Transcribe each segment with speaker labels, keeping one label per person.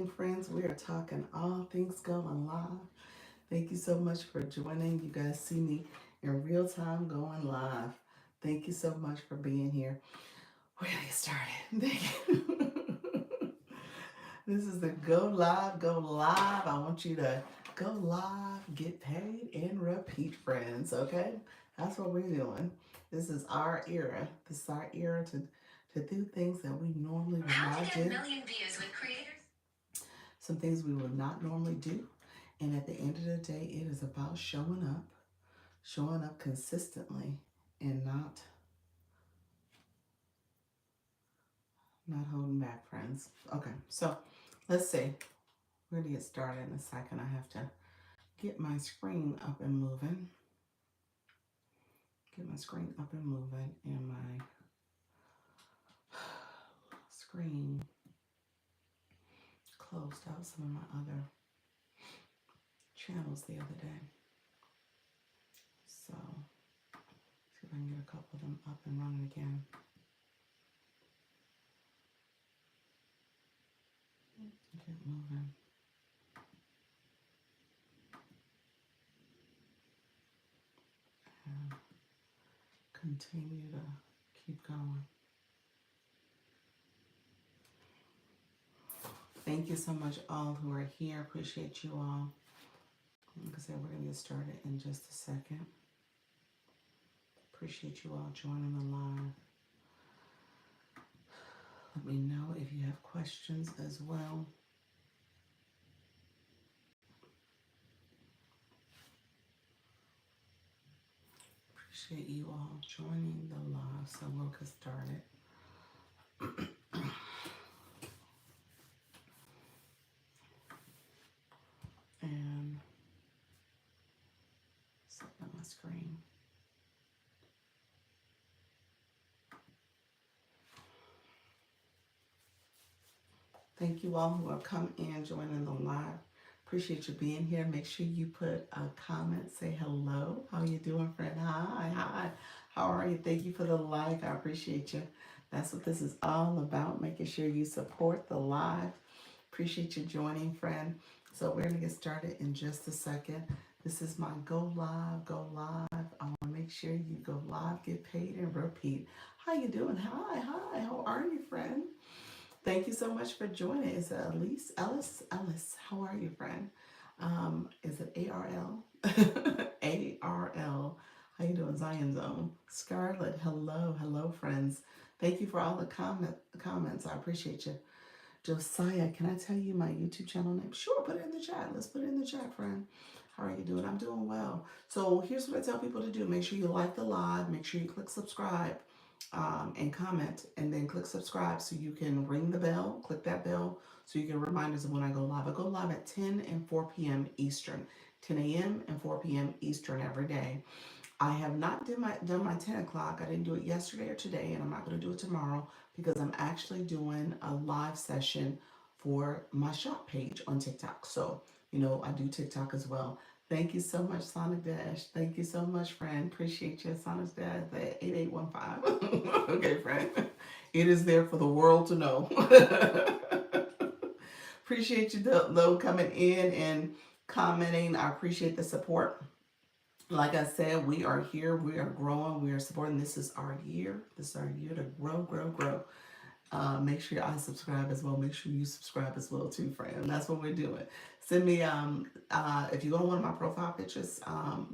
Speaker 1: friends. We are talking all things going live. Thank you so much for joining. You guys see me in real time going live. Thank you so much for being here. We're gonna get started. Thank you. This is the Go Live, Go Live. I want you to go live, get paid, and repeat, friends. Okay? That's what we're doing. This is our era. This is our era to do things that we normally would not do. Million views with creators. Some things we would not normally do. And at the end of the day, it is about showing up consistently, and not holding back, friends. Okay, so let's see. We're gonna get started in a second. I have to get my screen up and moving. Get my screen up and moving, and my screen closed out some of my other channels the other day. So see if I can get a couple of them up and running again. Get moving. And continue to keep going. Thank you so much, all who are here. Appreciate you all. Like I said, we're going to get started in just a second. Appreciate you all joining the live. Let me know if you have questions as well. Appreciate you all joining the live, so we'll get started. And set up my screen. Thank you all who have come in, joining the live. Appreciate you being here. Make sure you put a comment, say hello. How you doing, friend? Hi. How are you? Thank you for the like. I appreciate you. That's what this is all about, making sure you support the live. Appreciate you joining, friend. So we're going to get started in just a second. This is my Go Live, Go Live. I want to make sure you go live, get paid, and repeat. How you doing? Hi. How are you, friend? Thank you so much for joining. Is it Elise? Ellis. How are you, friend? Is it ARL? ARL. How you doing, Zion Zone? Scarlett, hello, friends. Thank you for all the comments. I appreciate you. Josiah, can I tell you my YouTube channel name? Sure, put it in the chat. Let's put it in the chat, friend. How are you doing? I'm doing well. So here's what I tell people to do. Make sure you like the live. Make sure you click subscribe. And comment, and then click subscribe so you can ring the bell, click that bell so you get reminders of when I go live. I go live at 10 and 4 p.m. Eastern, 10 a.m. and 4 p.m. Eastern every day. I have not done my 10 o'clock. I didn't do it yesterday or today, and I'm not going to do it tomorrow because I'm actually doing a live session for my shop page on TikTok. So, I do TikTok as well. Thank you so much, Sonic Dash. Thank you so much, friend. Appreciate you, Sonic Dash, the 8815. Okay, friend. It is there for the world to know. Appreciate you, though, coming in and commenting. I appreciate the support. Like I said, we are here. We are growing. We are supporting. This is our year. This is our year to grow. Make sure I subscribe as well. Make sure you subscribe as well too, friend. That's what we're doing. Send me if you go to one of my profile pictures,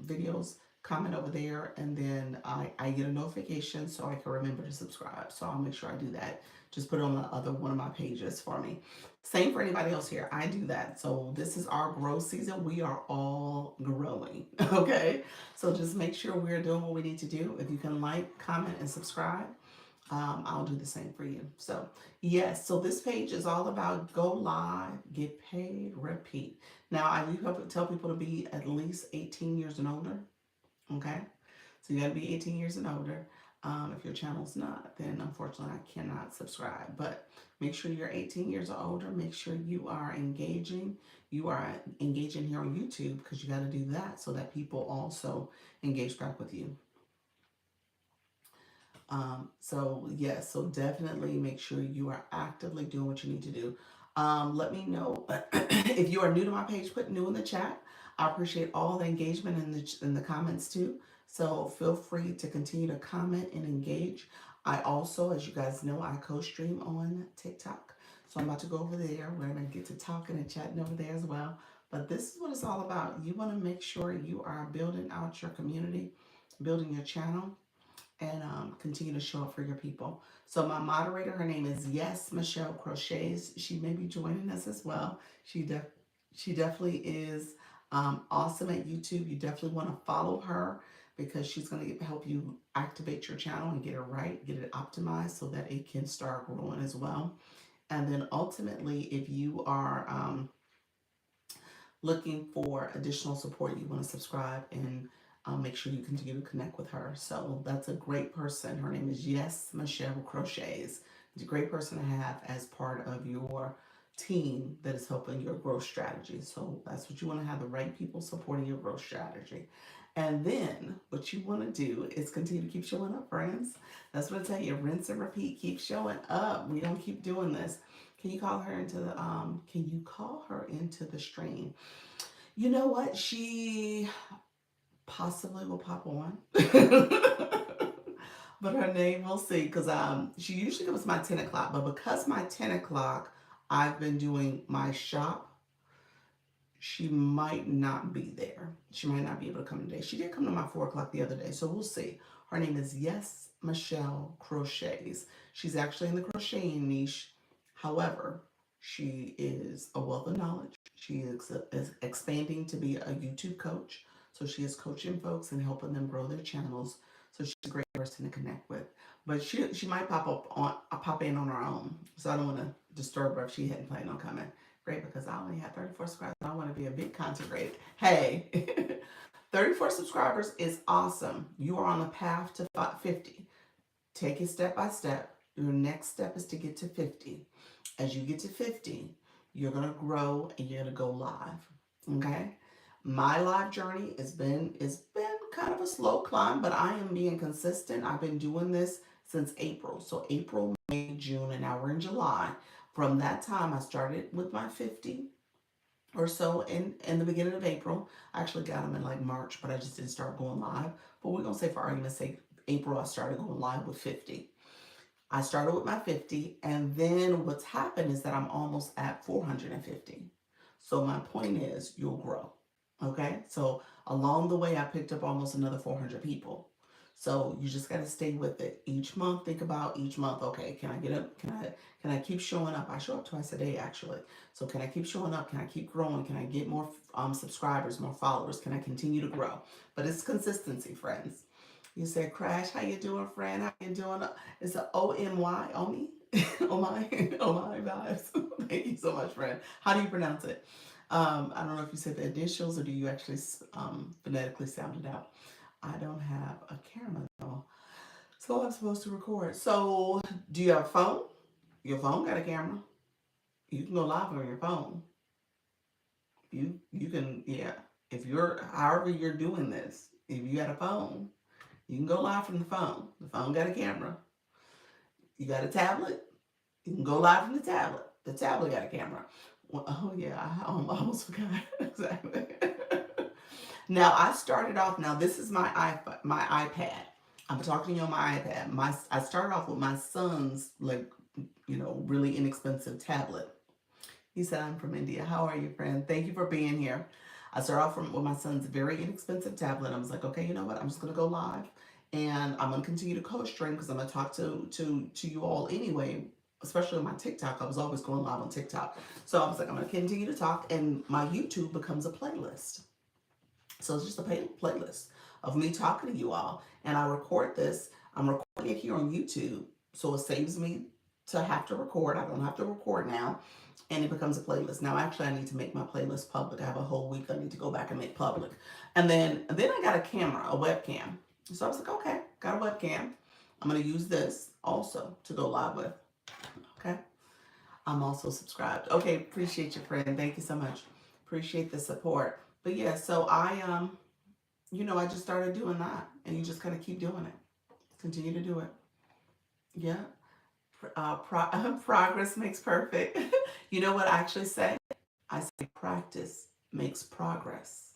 Speaker 1: videos, comment over there, and then I get a notification so I can remember to subscribe. So I'll make sure I do that. Just put it on the other one of my pages for me. Same for anybody else here. I do that. So this is our growth season. We are all growing. Okay. So just make sure we're doing what we need to do. If you can like, comment, and subscribe, I'll do the same for you. So yes, so this page is all about go live, get paid, repeat. Now I do tell people to be at least 18 years and older. Okay, so you got to be 18 years and older. If your channel's not, then unfortunately I cannot subscribe. But make sure you're 18 years or older. Make sure you are engaging. You are engaging here on YouTube because you got to do that so that people also engage back with you. So yes, so definitely make sure you are actively doing what you need to do. Let me know if you are new to my page. Put new in the chat. I appreciate all the engagement in the comments too. So feel free to continue to comment and engage. I also, as you guys know, I co-stream on TikTok. So I'm about to go over there. We're gonna get to talking and chatting over there as well. But this is what it's all about. You want to make sure you are building out your community, building your channel, and continue to show up for your people. So my moderator, her name is Yes Michelle Crochets. She may be joining us as well. She definitely is awesome at YouTube. You definitely want to follow her because she's going to help you activate your channel and get it right, get it optimized so that it can start growing as well. And then ultimately, if you are looking for additional support, you want to subscribe and make sure you continue to connect with her. So that's a great person. Her name is Yes Michelle Crochets. It's a great person to have as part of your team that is helping your growth strategy. So that's what you want to have, the right people supporting your growth strategy. And then what you want to do is continue to keep showing up, friends. That's what I tell you. Rinse and repeat. Keep showing up. We don't keep doing this. Can you call her into the stream? You know what? She possibly will pop on. But her name, we'll see. Because she usually comes my 10 o'clock. But because my 10 o'clock, I've been doing my shop, she might not be there. She might not be able to come today. She did come to my 4 o'clock the other day. So we'll see. Her name is Yes Michelle Crochets. She's actually in the crocheting niche. However, she is a wealth of knowledge. She is expanding to be a YouTube coach. So she is coaching folks and helping them grow their channels. So she's a great person to connect with. But she might pop in on her own. So I don't want to disturb her if she hadn't planned on coming. Great, because I only have 34 subscribers. I want to be a big content creator. Hey, 34 subscribers is awesome. You are on the path to 50. Take it step by step. Your next step is to get to 50. As you get to 50, you're going to grow and you're going to go live. Okay? My live journey has been kind of a slow climb, but I am being consistent. I've been doing this since April. So April, May, June, and now we're in July. From that time, I started with my 50 or so in the beginning of April. I actually got them in like March, but I just didn't start going live. But we're going to say, for argument's sake, April, I started going live with 50. I started with my 50, and then what's happened is that I'm almost at 450. So my point is, you'll grow. Okay? So along the way, I picked up almost another 400 people. So you just got to stay with it. Each month, think about each month. Okay, can I get up? Can I keep showing up? I show up twice a day actually. So can I keep showing up? Can I keep growing? Can I get more subscribers, more followers? Can I continue to grow? But it's consistency, friends. You said, Crash, how you doing, friend? How you doing? It's a O-M-Y, Omi? Oh my, oh my vibes. Thank you so much, friend. How do you pronounce it? I don't know if you said the initials or do you actually phonetically sound it out. I don't have a camera though. So I'm supposed to record. So do you have a phone? Your phone got a camera. You can go live on your phone. You can, yeah. If you're, however you're doing this, if you got a phone, you can go live from the phone. The phone got a camera. You got a tablet, you can go live from the tablet. The tablet got a camera. Well, oh yeah, I almost forgot. Exactly. Now I started off, now this is my iPad. I'm talking to you on my iPad. I started off with my son's, like, really inexpensive tablet. He said, I'm from India. How are you, friend? Thank you for being here. I started off with my son's very inexpensive tablet. I was like, okay, you know what? I'm just going to go live. And I'm going to continue to co-stream because I'm going to talk to you all anyway, especially on my TikTok. I was always going live on TikTok. So I was like, I'm going to continue to talk. And my YouTube becomes a playlist. So it's just a playlist of me talking to you all. And I record this. I'm recording it here on YouTube. So it saves me to have to record. I don't have to record now. And it becomes a playlist. Now, actually, I need to make my playlist public. I have a whole week I need to go back and make public. And then I got a camera, a webcam. So I was like, okay, got a webcam. I'm going to use this also to go live with. Okay. I'm also subscribed. Okay, appreciate you, friend. Thank you so much. Appreciate the support. But yeah, so I just started doing that. And you just kind of keep doing it. Continue to do it. Yeah. Progress makes perfect. You know what I actually say? I say practice makes progress.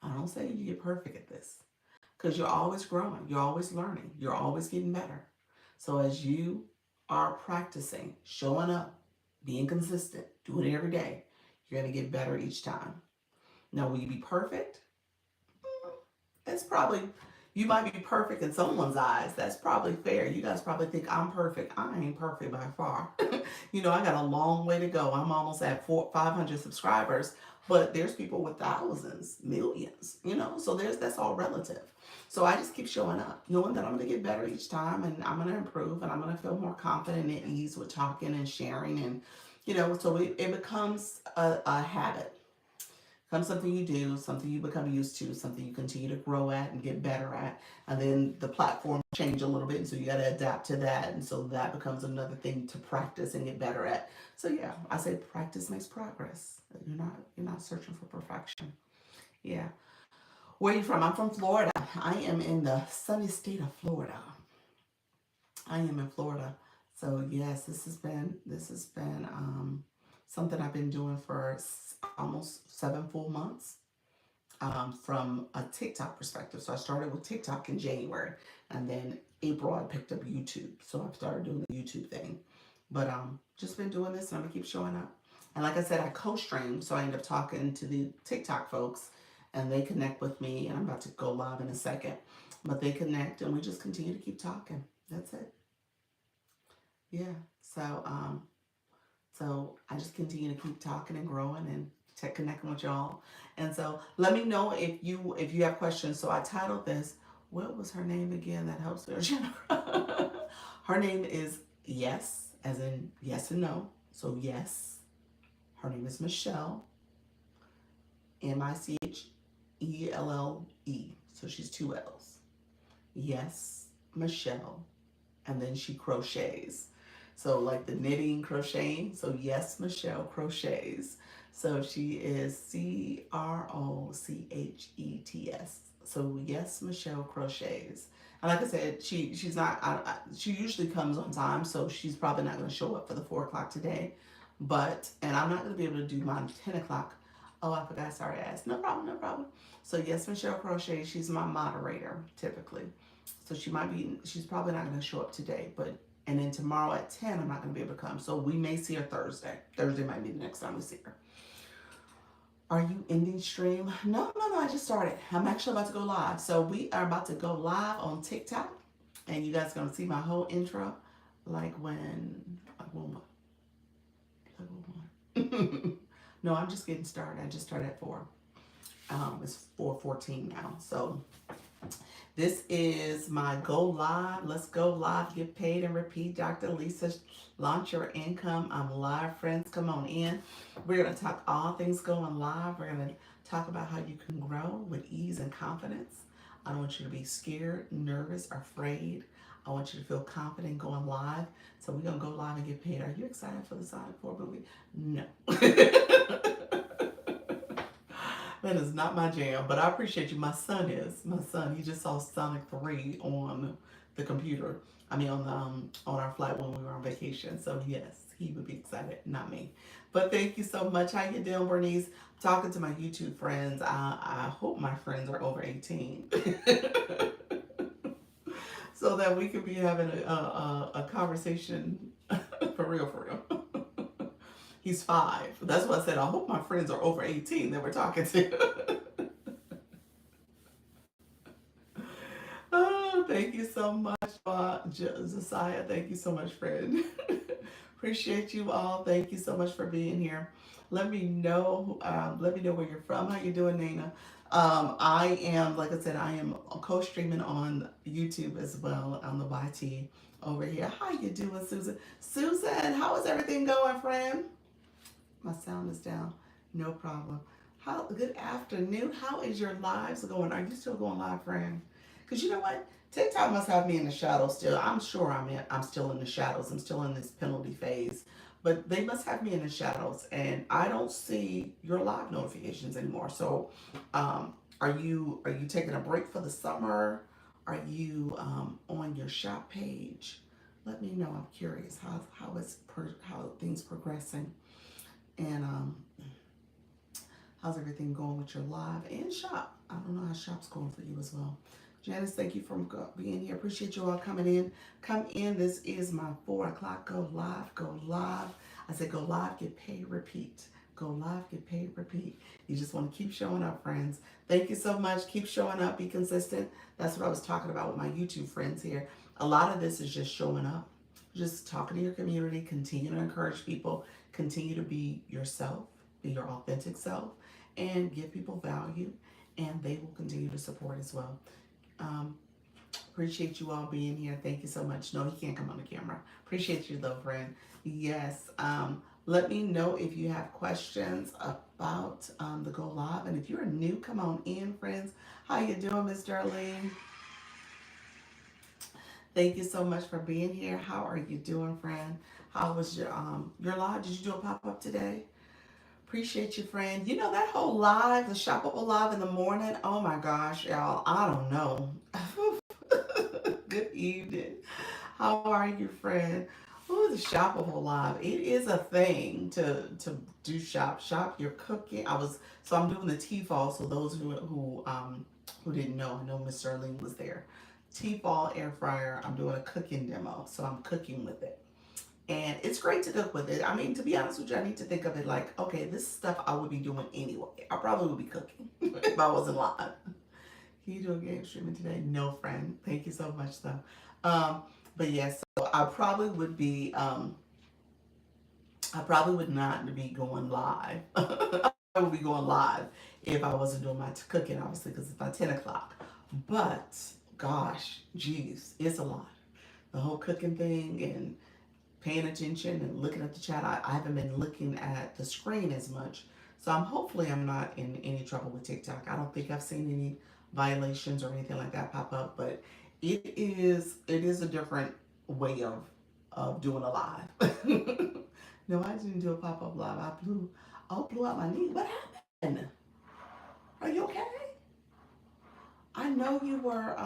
Speaker 1: I don't say you get perfect at this because you're always growing, you're always learning, you're always getting better. So as you are practicing, showing up, being consistent, doing it every day, you're going to get better each time. Now, will you be perfect? It's probably, you might be perfect in someone's eyes. That's probably fair. You guys probably think I'm perfect. I ain't perfect by far. You know, I got a long way to go. I'm almost at 500 subscribers, but there's people with thousands, millions, you know, so that's all relative. So I just keep showing up, knowing that I'm going to get better each time and I'm going to improve and I'm going to feel more confident and at ease with talking and sharing. And, you know, so it becomes a habit, becomes something you do, something you become used to, something you continue to grow at and get better at. And then the platform change a little bit, and so you got to adapt to that. And so that becomes another thing to practice and get better at. So yeah, I say practice makes progress. You're not searching for perfection. Yeah. Where are you from? I'm from Florida. I am in the sunny state of Florida. I am in Florida. So yes, this has been something I've been doing for almost 7 full months, from a TikTok perspective. So I started with TikTok in January, and then April I picked up YouTube. So I've started doing the YouTube thing, but just been doing this, and I'm gonna keep showing up. And like I said, I co-stream, so I end up talking to the TikTok folks, and they connect with me. And I'm about to go live in a second, but they connect, and we just continue to keep talking. That's it. Yeah. So so I just continue to keep talking and growing and connecting with y'all. And so let me know if you have questions. So I titled this, what was her name again? That helps her. Her name is Yes, as in yes and no. So yes. Her name is Michelle, Michelle. So she's two L's. Yes, Michelle, and then she crochets. So like the knitting, crocheting. So yes, Michelle crochets. So she is Crochets. So yes, Michelle crochets. And like I said, she's not. She usually comes on time, so she's probably not going to show up for the 4 o'clock today. But and I'm not going to be able to do mine 10 o'clock. Oh, I forgot. Sorry, I asked. No problem. No problem. So yes, Michelle crochets. She's my moderator typically. So she's probably not going to show up today, but and then tomorrow at 10, I'm not going to be able to come. So we may see her Thursday. Thursday might be the next time we see her. Are you ending stream? No, no, no. I just started. I'm actually about to go live. So we are about to go live on TikTok, and you guys are going to see my whole intro, like when like when. No, I'm just getting started. I just started at 4. It's 4:14 now. So this is my go live. Let's go live, get paid and repeat. Dr. Lisa, launch your income. I'm live, friends. Come on in. We're going to talk all things going live. We're going to talk about how you can grow with ease and confidence. I don't want you to be scared, nervous, or afraid. I want you to feel confident going live. So we're going to go live and get paid. Are you excited for the Sonic 4 movie? No. That is not my jam, but I appreciate you. My son is. My son, he just saw Sonic 3 on the computer. I mean, on our flight when we were on vacation. So yes, he would be excited, not me. But thank you so much. How you doing, Bernice? Talking to my YouTube friends. I hope my friends are over 18. So that we could be having a conversation for real, for real. He's 5. That's why I said I hope my friends are over 18 that we're talking to. Oh, thank you so much, Josiah. Thank you so much, friend. Appreciate you all. Thank you so much for being here. Let me know. Let me know where you're from. How you doing, Nana? I am, like I said, I am co-streaming on YouTube as well on the YT over here. How you doing, Susan? Susan, how is everything going, friend? My sound is down. No problem. Good afternoon. How is your lives going? Are you still going live, friend? Because you know what? TikTok must have me in the shadows still. I'm sure I'm still in the shadows. I'm still in this penalty phase. But they must have me in the shadows. And I don't see your live notifications anymore. So are you taking a break for the summer? Are you on your shop page? Let me know. I'm curious how things progressing. And how's everything going with your live and shop? I don't know how shop's going for you as well. Janice, thank you for being here. Appreciate you all coming in. Come in. This is my 4 o'clock. Go live. Go live. I said go live, get paid, repeat. Go live, get paid, repeat. You just want to keep showing up, friends. Thank you so much. Keep showing up. Be consistent. That's what I was talking about with my YouTube friends here. A lot of this is just showing up, just talking to your community, continue to encourage people, continue to be yourself, be your authentic self, and give people value, and they will continue to support as well. Um, Appreciate you all being here. Thank you so much. No, he can't come on the camera. Appreciate you though, friend. Yes. Let me know if you have questions about the Go Live. And if you're new, come on in, friends. How you doing, Miss Darlene? Thank you so much for being here. How are you doing, friend? How was your live? Did you do a pop-up today? Appreciate you, friend. You know, that whole live, the shoppable live in the morning, oh my gosh, y'all, I don't know. Good evening. How are you, friend? Oh, the shoppable live. It is a thing to do shop your cooking. I'm doing the T-fall. So those who didn't know, I know Miss Sterling was there. T-fall air fryer. I'm doing a cooking demo, so I'm cooking with it. And it's great to cook with it. I mean, to be honest with you, I need to think of it like, okay, this stuff I would be doing anyway. I probably would be cooking if I wasn't live. Can you do a game streaming today? No, friend. Thank you so much, though. But yes, so I probably would be, I probably would not be going live. I would be going live if I wasn't doing my cooking, obviously, because it's by 10 o'clock. But, gosh, geez, it's a lot. The whole cooking thing and paying attention and looking at the chat. I haven't been looking at the screen as much. So hopefully I'm not in any trouble with TikTok. I don't think I've seen any violations or anything like that pop up, but it is a different way of doing a live. No, I didn't do a pop-up live. I blew out my knee. What happened? Are you okay? I know you were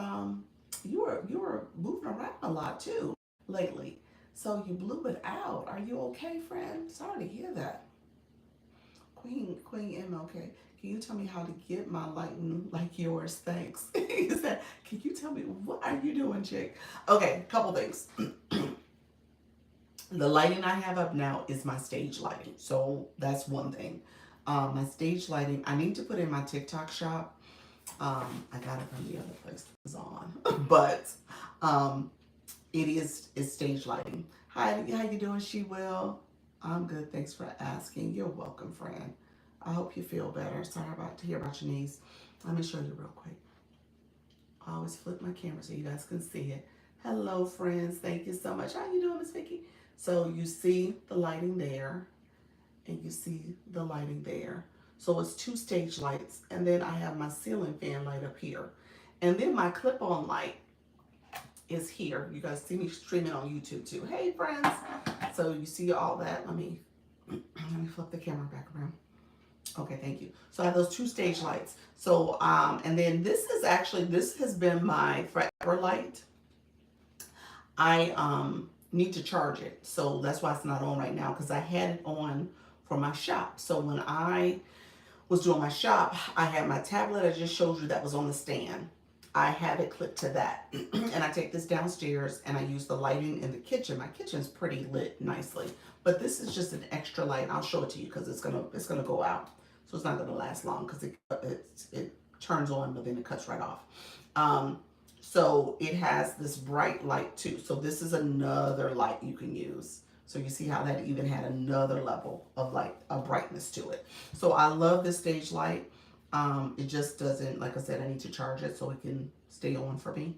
Speaker 1: moving around a lot too lately. So you blew it out. Are you okay, friend? Sorry to hear that. Queen M, okay. Can you tell me how to get my lighting like yours? Thanks. He said, can you tell me what are you doing, chick? Okay, couple things. The lighting I have up now is my stage lighting. So that's one thing. My stage lighting, I need to put in my TikTok shop. I got it from the other place it was on. But it's stage lighting. Hi, how you doing, She Will? I'm good. Thanks for asking. You're welcome, friend. I hope you feel better. Sorry to hear about your knees. Let me show you real quick. I always flip my camera so you guys can see it. Hello, friends. Thank you so much. How you doing, Miss Vicky? So you see the lighting there, and you see the lighting there. So it's two stage lights, and then I have my ceiling fan light up here. And then my clip-on light is here. You guys see me streaming on YouTube too. Hey, friends. So you see all that. Let me flip the camera back around. Okay, thank you. So I have those two stage lights. So, and then this has been my forever light. I need to charge it. So that's why it's not on right now, because I had it on for my shop. So when I was doing my shop, I had my tablet I just showed you that was on the stand. I have it clipped to that. And I take this downstairs and I use the lighting in the kitchen. My kitchen's pretty lit nicely. But this is just an extra light. I'll show it to you because it's gonna go out. So it's not gonna last long because it turns on, but then it cuts right off. So it has this bright light too. So this is another light you can use. So you see how that even had another level of light, of brightness to it. So I love this stage light. It just doesn't, like I said, I need to charge it so it can stay on for me.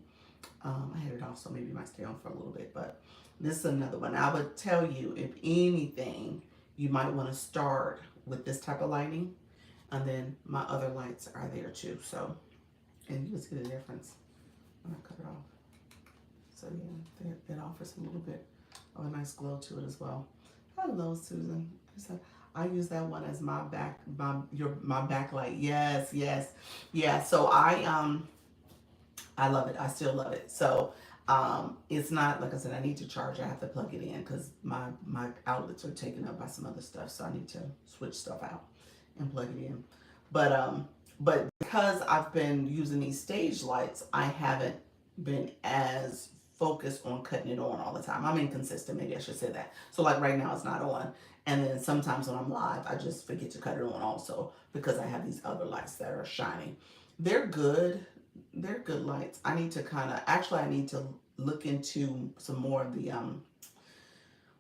Speaker 1: I had it off, so maybe it might stay on for a little bit, but this is another one. I would tell you, if anything, you might want to start with this type of lighting, and then my other lights are there too. So, and you can see the difference when I cut it off. So yeah, that offers a little bit of a nice glow to it as well. Hello, Susan. I use that one as my backlight. Yes. Yeah. So I love it. I still love it. So It's not, like I said, I need to charge. I have to plug it in because my outlets are taken up by some other stuff. So I need to switch stuff out and plug it in. But because I've been using these stage lights, I haven't been as focused on cutting it on all the time. I'm inconsistent, maybe I should say that. So like right now it's not on. And then sometimes when I'm live, I just forget to cut it on also because I have these other lights that are shining. They're good. They're good lights. I need to kind of, actually I need to look into some more of the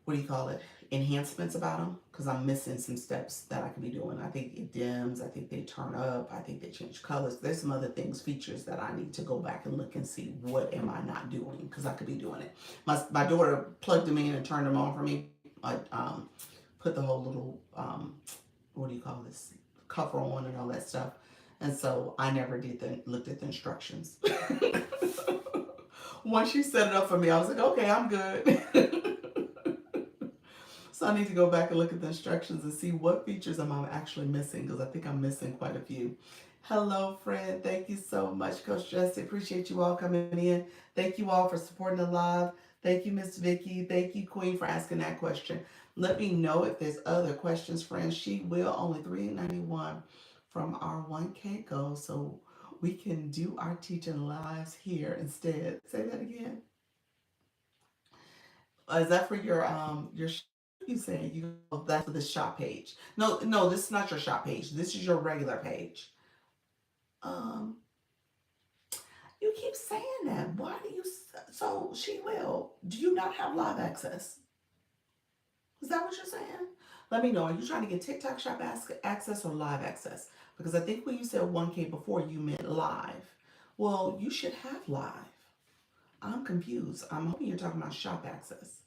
Speaker 1: what do you call it, enhancements about them, because I'm missing some steps that I could be doing. I think it dims, I think they turn up, I think they change colors. There's some other things, features that I need to go back and look and see what am I not doing, because I could be doing it. My daughter plugged them in and turned them on for me. I put the whole little what do you call this, cover on and all that stuff, and so I never did looked at the instructions. Once she set it up for me, I was like, okay, I'm good. So I need to go back and look at the instructions and see what features am I actually missing, because I think I'm missing quite a few. Hello, friend. Thank you so much, Coach Jesse. Appreciate you all coming in. Thank you all for supporting the live. Thank you, Miss Vicky. Thank you, Queen, for asking that question. Let me know if there's other questions, friends. She will only $3.91 from our 1K goal, so we can do our teaching lives here instead. Say that again. Is that for your you saying you, oh, that's for the shop page? No, no, this is not your shop page. This is your regular page. Um, you keep saying that. Why do you? So she will. Do you not have live access? Is that what you're saying? Let me know. Are you trying to get TikTok shop access or live access? Because I think when you said 1K before, you meant live. Well, you should have live. I'm confused. I'm hoping you're talking about shop access.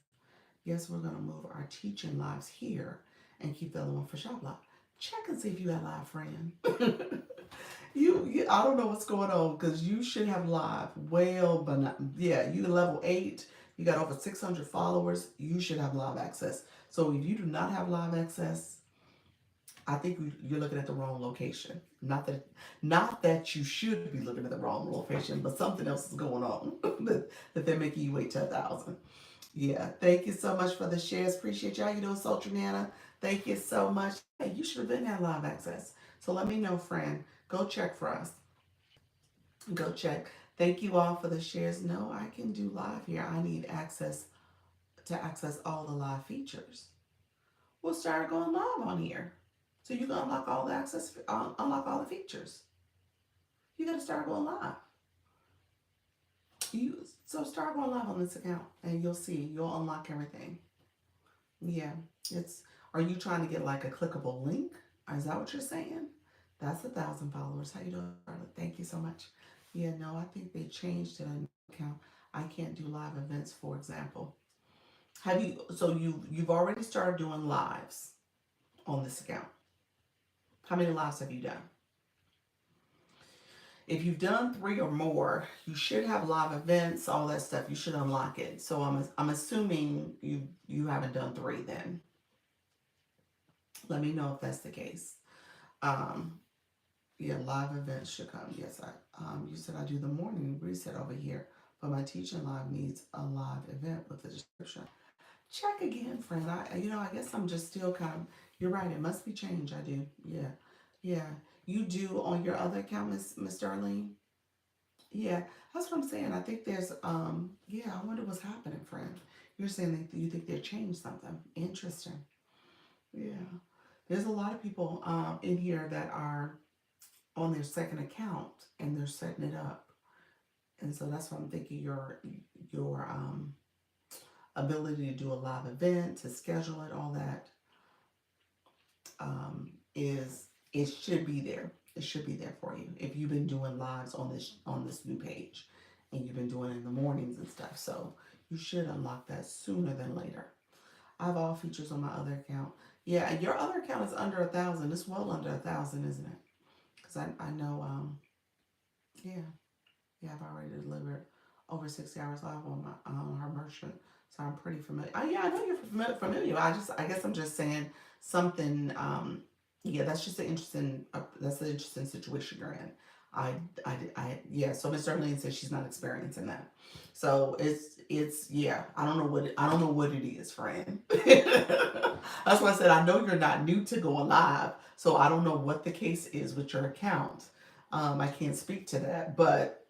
Speaker 1: Yes, we're going to move our teaching lives here and keep the other one for shop live. Check and see if you got live, friend. I don't know what's going on, because you should have live. Well, but not, yeah, you level 8. You got over 600 followers. You should have live access. So if you do not have live access, I think you're looking at the wrong location. Not that you should be looking at the wrong location, but something else is going on that they're making you wait till 1,000. Yeah, thank you so much for the shares. Appreciate you. How you doing, Sultry Nana? Thank you so much. Hey, you should have been at live access. So let me know, friend. Go check for us. Go check. Thank you all for the shares. No, I can do live here. I need access to access all the live features. We'll start going live on here. So you can unlock all the access, unlock all the features. You got to start going live. So start going live on this account, and you'll see. You'll unlock everything. Yeah, it's. Are you trying to get like a clickable link? Is that what you're saying? That's 1,000 followers. How you doing, Charlotte? Thank you so much. Yeah, no, I think they changed it on the account. I can't do live events, for example. Have you? So you've already started doing lives on this account. How many lives have you done? If you've done 3 or more, you should have live events, all that stuff. You should unlock it. So I'm assuming you haven't done 3 then. Let me know if that's the case. Um, yeah, live events should come. Yes, you said I do the morning reset over here, but my teaching live needs a live event with the description. Check again, friend. I guess I'm just still kind of. You're right. It must be changed. I do. Yeah, yeah. You do on your other account, Miss Darlene. Yeah, that's what I'm saying. I think there's. Yeah, I wonder what's happening, friend. You're saying that you think they've changed something. Interesting. Yeah. There's a lot of people in here that are on their second account and they're setting it up, and so that's what I'm thinking. Your ability to do a live event, to schedule it, all that is it should be there. It should be there for you if you've been doing lives on this new page, and you've been doing it in the mornings and stuff. So you should unlock that sooner than later. I have all features on my other account. Yeah, your other account is under 1,000. It's well under 1,000, isn't it? Because I know yeah. Yeah, I've already delivered over 60 hours live on my her merchant, so I'm pretty familiar. Oh yeah, I know you're familiar. I guess I'm just saying something. Yeah, that's just an interesting. That's an interesting situation you're in. I, yeah. So Miss Darlene says she's not experiencing that. So yeah. I don't know what it is, friend. That's why I said I know you're not new to going live, so I don't know what the case is with your account. I can't speak to that, but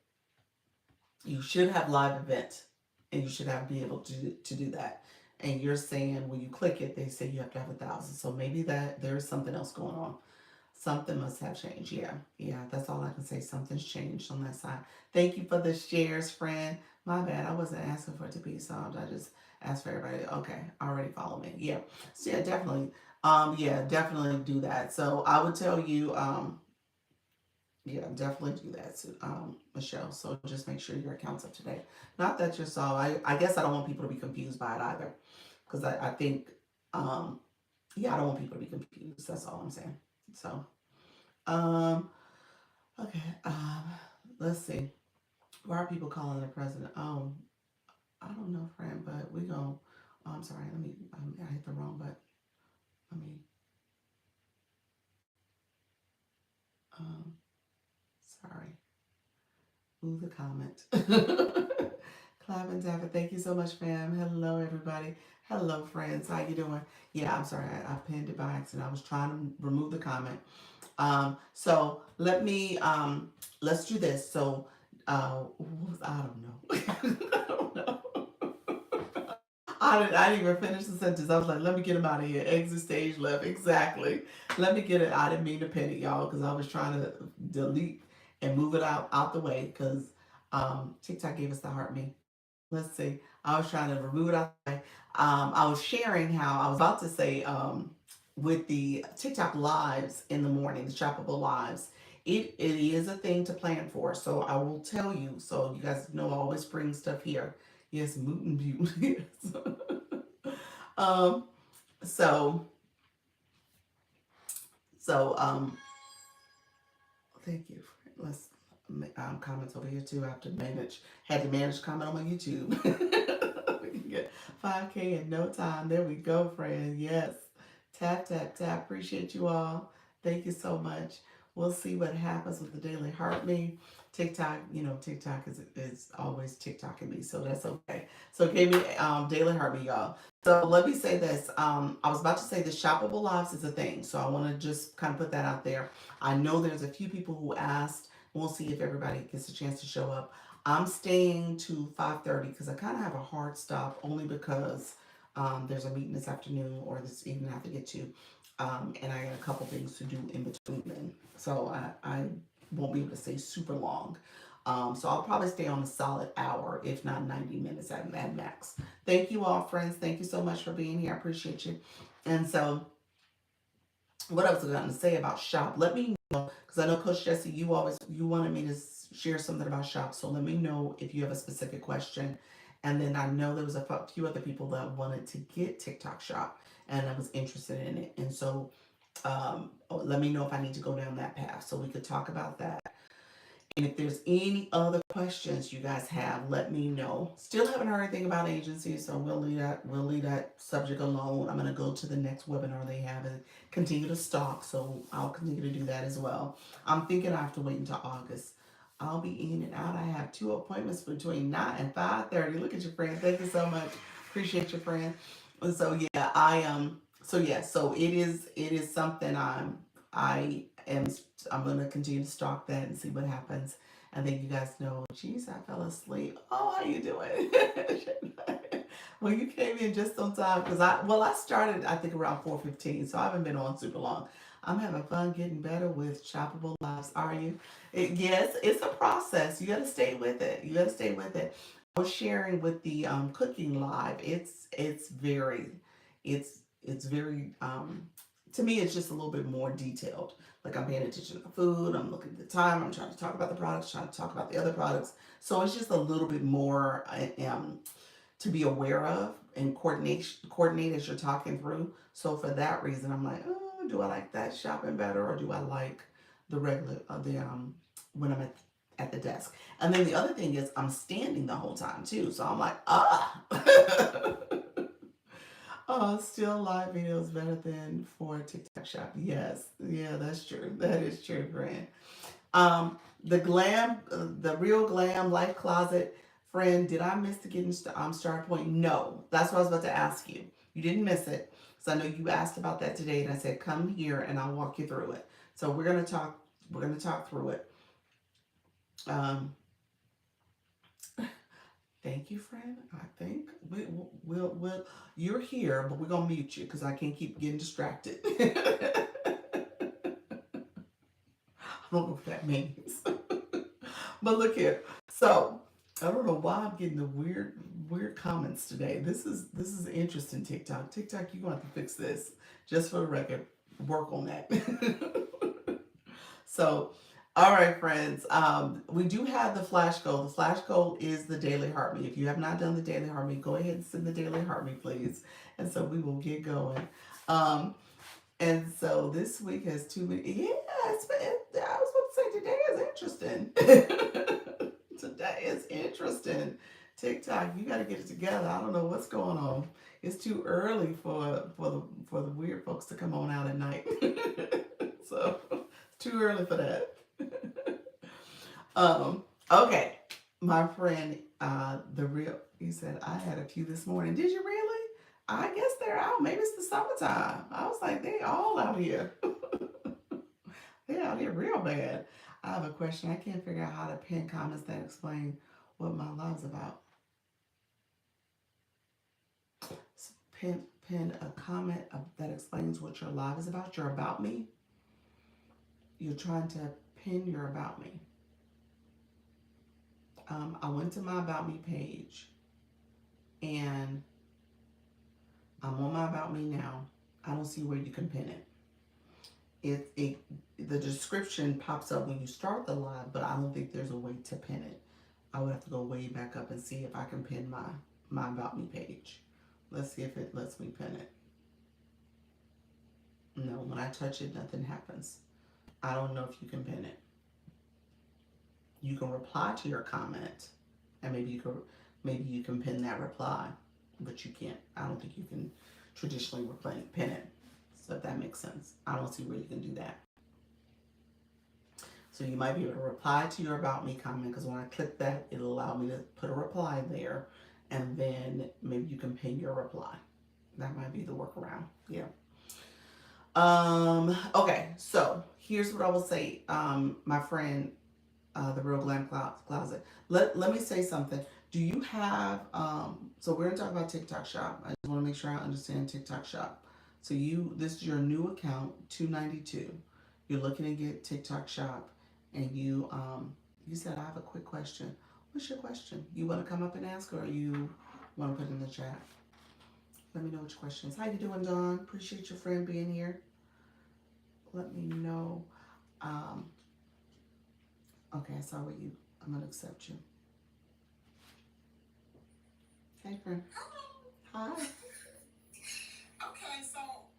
Speaker 1: you should have live event, and you should have be able to do that. And you're saying when you click it, they say you have to have 1,000. So maybe that there's something else going on. Something must have changed. Yeah, yeah, that's all I can say. Something's changed on that side. Thank you for the shares, friend. My bad. I wasn't asking for it to be solved. I just asked for everybody. Okay, already follow me. Yeah. So yeah, definitely. Yeah, definitely do that. So I would tell you, yeah, definitely do that, Michelle. So just make sure your account's up to date. Not that you're so. I guess I don't want people to be confused by it either, because I think, yeah, I don't want people to be confused. That's all I'm saying. So, um, okay. Let's see. Why are people calling the president? I don't know, friend, but we gon' Oh, I'm sorry. Let me. I hit the wrong button. Let me. Um, sorry. Move the comment. Clap and tap it. Thank you so much, fam. Hello, everybody. Hello, friends. How you doing? Yeah, I'm sorry. I pinned it by accident. I was trying to remove the comment. So let's do this. So, I don't know. I don't know. I didn't even finish the sentence. I was like, let me get him out of here. Exit stage left. Exactly. Let me get it. I didn't mean to pin it, y'all, because I was trying to delete and move it out the way because TikTok gave us the heart me. Let's see. I was trying to remove it out the way. I was sharing how I was about to say with the TikTok lives in the morning, the shoppable lives. It is a thing to plan for. So I will tell you. So you guys know I always bring stuff here. Yes, moot and beaut. Yes. um, so so thank you. Let's comments over here too. I have to manage. Had to manage comment on my YouTube. We can get 5K in no time. There we go, friend. Yes. Tap tap tap. Appreciate you all. Thank you so much. We'll see what happens with the daily heart me. TikTok, TikTok is always TikToking me, so that's okay. So it gave me daily heart me, y'all. So let me say this. I was about to say the shoppable lives is a thing, so I want to just kind of put that out there. I know there's a few people who asked. We'll see if everybody gets a chance to show up. I'm staying to 5:30 because I kind of have a hard stop only because there's a meeting this afternoon or this evening I have to get to, and I got a couple things to do in between then. So I won't be able to stay super long. So I'll probably stay on a solid hour, if not 90 minutes at max. Thank you all, friends. Thank you so much for being here. I appreciate you. And so, what else was I going to say about shop? Let me know because I know Coach Jesse, you wanted me to share something about shop. So let me know if you have a specific question. And then I know there was a few other people that wanted to get TikTok shop, and I was interested in it. And so let me know if I need to go down that path so we could talk about that. And if there's any other questions you guys have, let me know. Still haven't heard anything about agencies, so we'll leave that subject alone. I'm gonna go to the next webinar they have and continue to stalk, so I'll continue to do that as well. I'm thinking I have to wait until August. I'll be in and out. I have 2 appointments between 9 and 5:30. Look at your friend. Thank you so much. Appreciate your friend. And so yeah, so it is something I am I'm gonna continue to stalk that and see what happens. And then you guys know, geez, I fell asleep. Oh, how you doing? Well, you came in just on time because I started I think around 4:15, so I haven't been on super long. I'm having fun getting better with shoppable lives. Are you? Yes, it's a process. You got to stay with it. You got to stay with it. I was sharing with the cooking live. It's very to me it's just a little bit more detailed. Like I'm paying attention to the food, I'm looking at the time, I'm trying to talk about the products, trying to talk about the other products. So it's just a little bit more to be aware of and coordinate as you're talking through. So for that reason, I'm like, oh, do I like that shopping better, or do I like the regular the when I'm at the desk? And then the other thing is I'm standing the whole time too. So I'm like, oh, still live videos better than for TikTok shop. Yes, yeah, that's true. That is true, friend. The glam, the real glam life closet friend. Did I miss the getting start point? No, that's what I was about to ask you. You didn't miss it, so I know you asked about that today, and I said come here and I'll walk you through it. So we're gonna talk. We're gonna talk through it. Um, Thank you, friend. I think we'll you're here, but we're gonna mute you because I can't keep getting distracted. I don't know what that means. But look here. So I don't know why I'm getting the weird comments today. This is interesting, TikTok. TikTok, you're gonna have to fix this. Just for the record. Work on that. So, all right, friends. We do have the flash goal. The flash goal is the daily heartbeat. If you have not done the daily heartbeat, go ahead and send the daily heartbeat, please. And so we will get going. Um, and so this week has two. Yeah, I was about to say today is interesting. Today is interesting. TikTok, you got to get it together. I don't know what's going on. It's too early for the weird folks to come on out at night. So it's too early for that. Okay, my friend, the real. He said I had a few this morning. Did you really? I guess they're out. Maybe it's the summertime. I was like, they all out here. They're out here real bad. I have a question. I can't figure out how to pin comments that explain what my live's about. Pin a comment that explains what your live is about. Your about me. You're trying to pin your about me. I went to my about me page, and I'm on my about me now. I don't see where you can pin it. The description pops up when you start the live, but I don't think there's a way to pin it. I would have to go way back up and see if I can pin my about me page. Let's see if it lets me pin it. No, when I touch it, nothing happens. I don't know if you can pin it. You can reply to your comment, and maybe you can pin that reply, but you can't. I don't think you can traditionally pin it. So if that makes sense, I don't see where you can do that. So you might be able to reply to your about me comment, because when I click that, it'll allow me to put a reply there, and then maybe you can pin your reply. That might be the workaround. Yeah. Okay, so here's what I will say. My friend, the Real Glam Closet. Let me say something. Do you have, so we're gonna talk about TikTok Shop. I just wanna make sure I understand TikTok Shop. So this is your new account, $2.92. You're looking to get TikTok Shop, and you said, I have a quick question. What's your question? You wanna come up and ask, or you wanna put it in the chat? Let me know what your question is. How you doing, Dawn? Appreciate your friend being here. Let me know. Okay, I saw what I'm gonna accept you. Hey, friend. Hi.
Speaker 2: Okay, so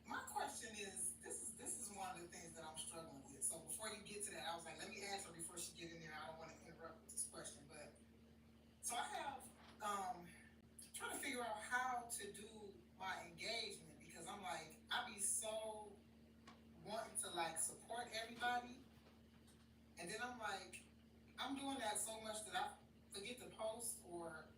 Speaker 2: my question is, this is one of the things that I'm struggling with. So before you get to that, I was like, let me ask her before she get in there. I don't want to interrupt with this question, but so I have trying to figure out how to do my engagement, because I'm like, I be so wanting to like support everybody, and then I'm like, I'm doing that so much that I forget to post, or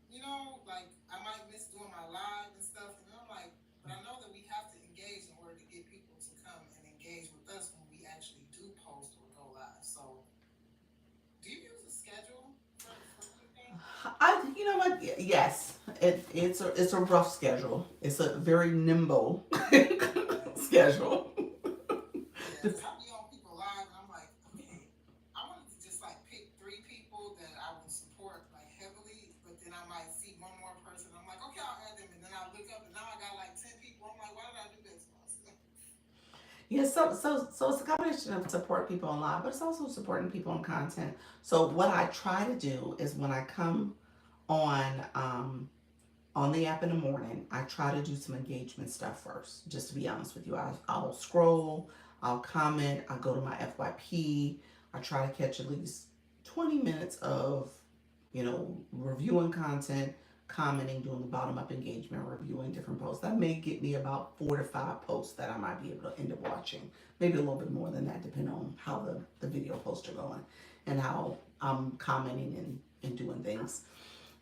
Speaker 2: like I might miss doing my live and stuff. And I'm like, but I know that we have to engage in order to get people to come and engage with us when we actually do post or go live. So, do you use a schedule for anything?
Speaker 1: You know what? Yes, it's a rough schedule. It's a very nimble schedule.
Speaker 2: Yeah, because I be on people live, and I'm like, okay, I wanted to just like pick 3 people that I would support like heavily, but then I might see one more person. I'm like, okay, I'll add them, and then I look up, and now I got like 10 people. I'm like, why did I do that to myself?
Speaker 1: Yeah, so it's a combination of support people online, but it's also supporting people in content. So what I try to do is when I come on on the app in the morning, I try to do some engagement stuff first. Just to be honest with you, I'll scroll, I'll comment, I go to my FYP, I try to catch at least 20 minutes of reviewing content, commenting, doing the bottom up engagement, reviewing different posts. That may get me about 4 to 5 posts that I might be able to end up watching. Maybe a little bit more than that, depending on how the video posts are going and how I'm commenting and doing things.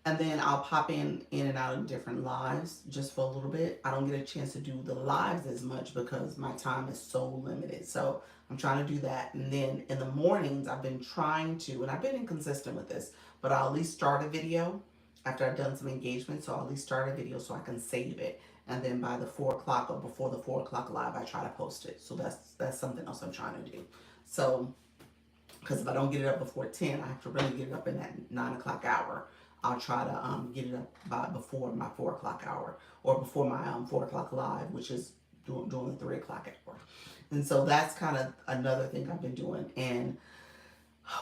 Speaker 1: And then I'll pop in and out of different lives just for a little bit. I don't get a chance to do the lives as much because my time is so limited. So I'm trying to do that. And then in the mornings, I've been trying to, and I've been inconsistent with this, but I'll at least start a video after I've done some engagement. So I'll at least start a video so I can save it. And then by the 4 o'clock or before the 4 o'clock live, I try to post it. So that's something else I'm trying to do. So because if I don't get it up before 10, I have to really get it up in that 9 o'clock hour. I'll try to get it up by before my 4 o'clock hour or before my 4 o'clock live, which is doing the 3 o'clock hour. And so that's kind of another thing I've been doing. And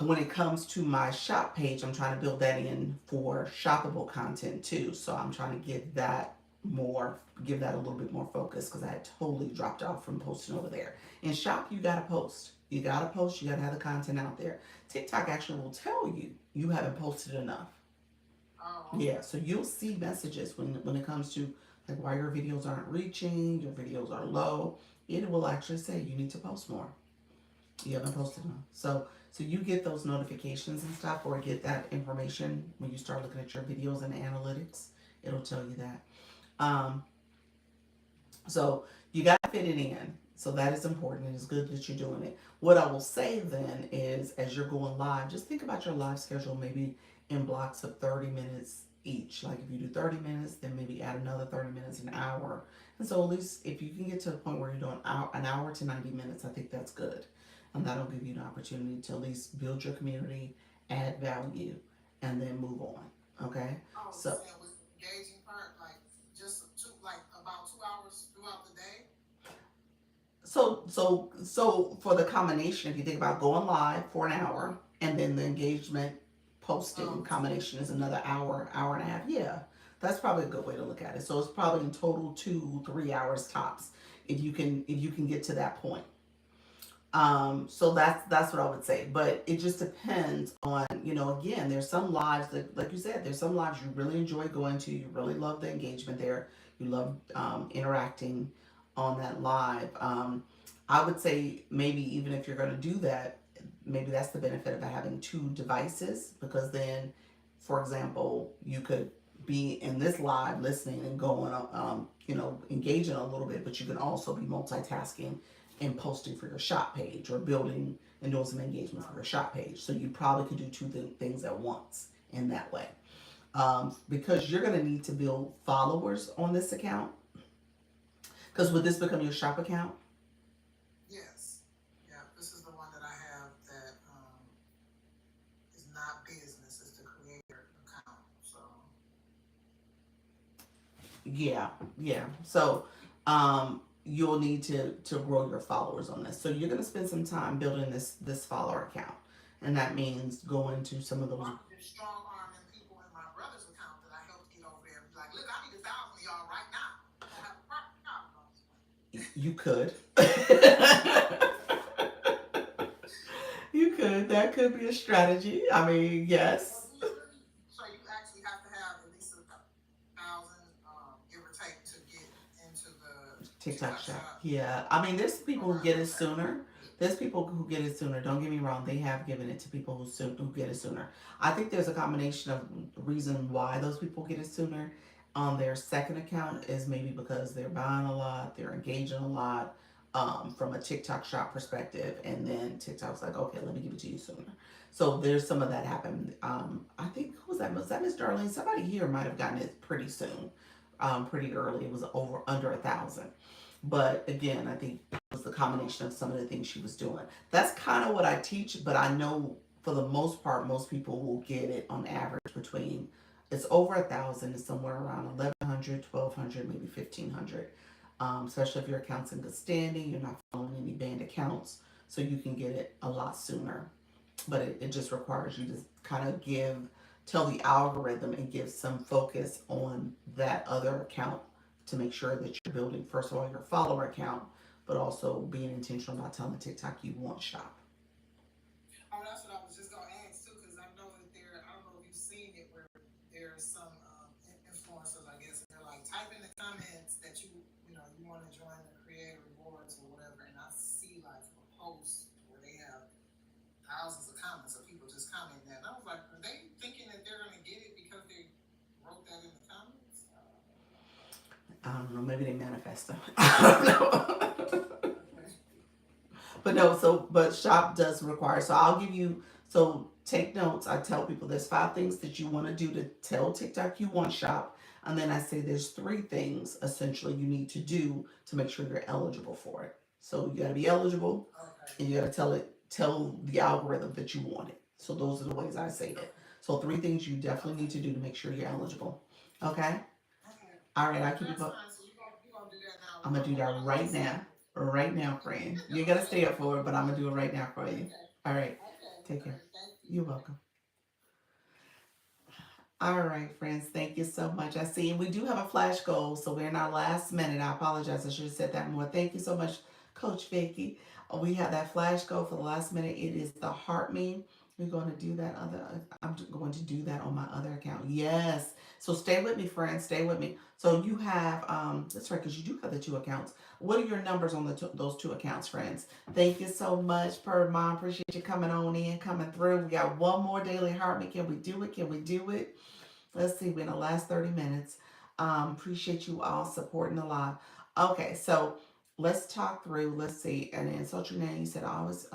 Speaker 1: when it comes to my shop page, I'm trying to build that in for shoppable content too. So I'm trying to give that a little bit more focus because I had totally dropped off from posting over there. In shop, you gotta post. You gotta post. You gotta have the content out there. TikTok actually will tell you haven't posted enough.
Speaker 2: Oh,
Speaker 1: Yeah, so you'll see messages when it comes to like why your videos aren't reaching, your videos are low. It will actually say you need to post more. You haven't posted enough. So you get those notifications and stuff, or get that information when you start looking at your videos and analytics. It'll tell you that. Um, so you got to fit it in. So that is important. It's good that you're doing it. What I will say then is, as you're going live, just think about your live schedule maybe in blocks of 30 minutes each. Like if you do 30 minutes, then maybe add another 30 minutes, an hour. And so at least if you can get to a point where you're doing an hour to 90 minutes, I think that's good. And that'll give you an opportunity to at least build your community, add value, and then move on. Okay?
Speaker 2: oh, you
Speaker 1: So
Speaker 2: saying with the engaging part, like just like about 2 hours throughout the day?
Speaker 1: so for the combination, if you think about going live for an hour and then the engagement posting
Speaker 2: Oh,
Speaker 1: combination is another hour, hour and a half. Yeah, that's probably a good way to look at it. So it's probably in total 2, 3 hours tops if you can get to that point. So that's what I would say. But it just depends on, again, there's some lives that, like you said, there's some lives you really enjoy going to. You really love the engagement there. You love interacting on that live. I would say maybe even if you're going to do that, maybe that's the benefit of having two devices because then, for example, you could be in this live listening and going, engaging a little bit, but you can also be multitasking and posting for your shop page or building and doing some engagement for your shop page. So you probably could do two things at once in that way. Because you're going to need to build followers on this account. Because would this become your shop account?
Speaker 2: yes. Yeah, this is the one that I have that is not business, it's the creator account. So,
Speaker 1: Yeah, yeah. So you'll need to grow your followers on this. So you're going to spend some time building this follower account, and that means going to some of those.
Speaker 2: or I could just strong arm them people in my brother's account that I helped get over there and be like, look, I need 1,000 of y'all right now. I don't have a problem.
Speaker 1: You could. You could. That could be a strategy. I mean,
Speaker 2: So
Speaker 1: yes.
Speaker 2: do you really? So you actually have to have at least 1,000, give or take, to get into the
Speaker 1: TikTok
Speaker 2: TikTok
Speaker 1: shop.
Speaker 2: shop.
Speaker 1: Yeah. I mean, there's people who
Speaker 2: Okay,
Speaker 1: get it
Speaker 2: okay.
Speaker 1: sooner. There's people who get it sooner. Don't get me wrong. They have given it to people who get it sooner. I think there's a combination of reason why those people get it sooner on their second account is maybe because they're buying a lot, they're engaging a lot from a TikTok shop perspective, and then TikTok's like, okay, let me give it to you sooner. So there's some of that happen. I think who was that? Was that Miss Darlene? Somebody here might have gotten it pretty soon, pretty early. It was over under 1,000. But again, I think it was the combination of some of the things she was doing. That's kind of what I teach, but I know for the most part, most people will get it on average between it's over 1,000. It's somewhere around 1,100, 1,200, maybe 1,500. Especially if your account's in good standing, you're not following any banned accounts, so you can get it a lot sooner. But it just requires you to kind of tell the algorithm and give some focus on that other account to make sure that you're building, first of all, your follower account, but also being intentional about telling TikTok you want shop.
Speaker 2: Oh, that's what I was just gonna ask too, because I know that there. I don't know if you've seen it where there's some influencers, I guess, and they're like, type in the comments that you want to join the creator rewards or whatever, and I see like a post where they have thousands of comments of people just commenting that, and I was like, are they thinking that they're gonna get it because they wrote that in the comments?
Speaker 1: I don't know. Maybe they manifest them. I don't know.
Speaker 2: Okay.
Speaker 1: But no, so but shop does require. So I'll give you. So take notes. I tell people there's 5 things that you want to do to tell TikTok you want shop, and then I say there's 3 things essentially you need to do to make sure you're eligible for it. So you got to be eligible,
Speaker 2: Okay.
Speaker 1: and you got to tell the algorithm that you want it. So those are the ways I say it.
Speaker 2: Okay.
Speaker 1: So 3 things you definitely
Speaker 2: Okay.
Speaker 1: need to do to make sure you're eligible. Okay.
Speaker 2: Okay.
Speaker 1: All right. I keep you.
Speaker 2: That's fine. So you gonna do that now.
Speaker 1: I'm gonna do that
Speaker 2: I'm
Speaker 1: right now.
Speaker 2: listening.
Speaker 1: Right now, friend. You gotta
Speaker 2: Okay.
Speaker 1: stay up for it, but I'm gonna do it right now for you.
Speaker 2: Okay.
Speaker 1: All right.
Speaker 2: Okay.
Speaker 1: Take
Speaker 2: All
Speaker 1: care.
Speaker 2: right. Thank you.
Speaker 1: You're welcome. All right, friends. Thank you so much. I see we do have a flash goal, so we're in our last minute. I apologize. I should have said that more. Thank you so much, Coach Vicky. We have that flash goal for the last minute. It is the heart me. We're going to do that other. I'm going to do that on my other account. Yes. So stay with me, friends. Stay with me. So you have that's right, because you do have the 2 accounts. What are your numbers on those 2 accounts, friends? Thank you so much, Per Mom. Appreciate you coming on in, coming through. We got one more daily heart me. Can we do it? Can we do it? Let's see, we're in the last 30 minutes. Appreciate you all supporting the live. Okay, so let's talk through. Let's see. And then social name, you said I always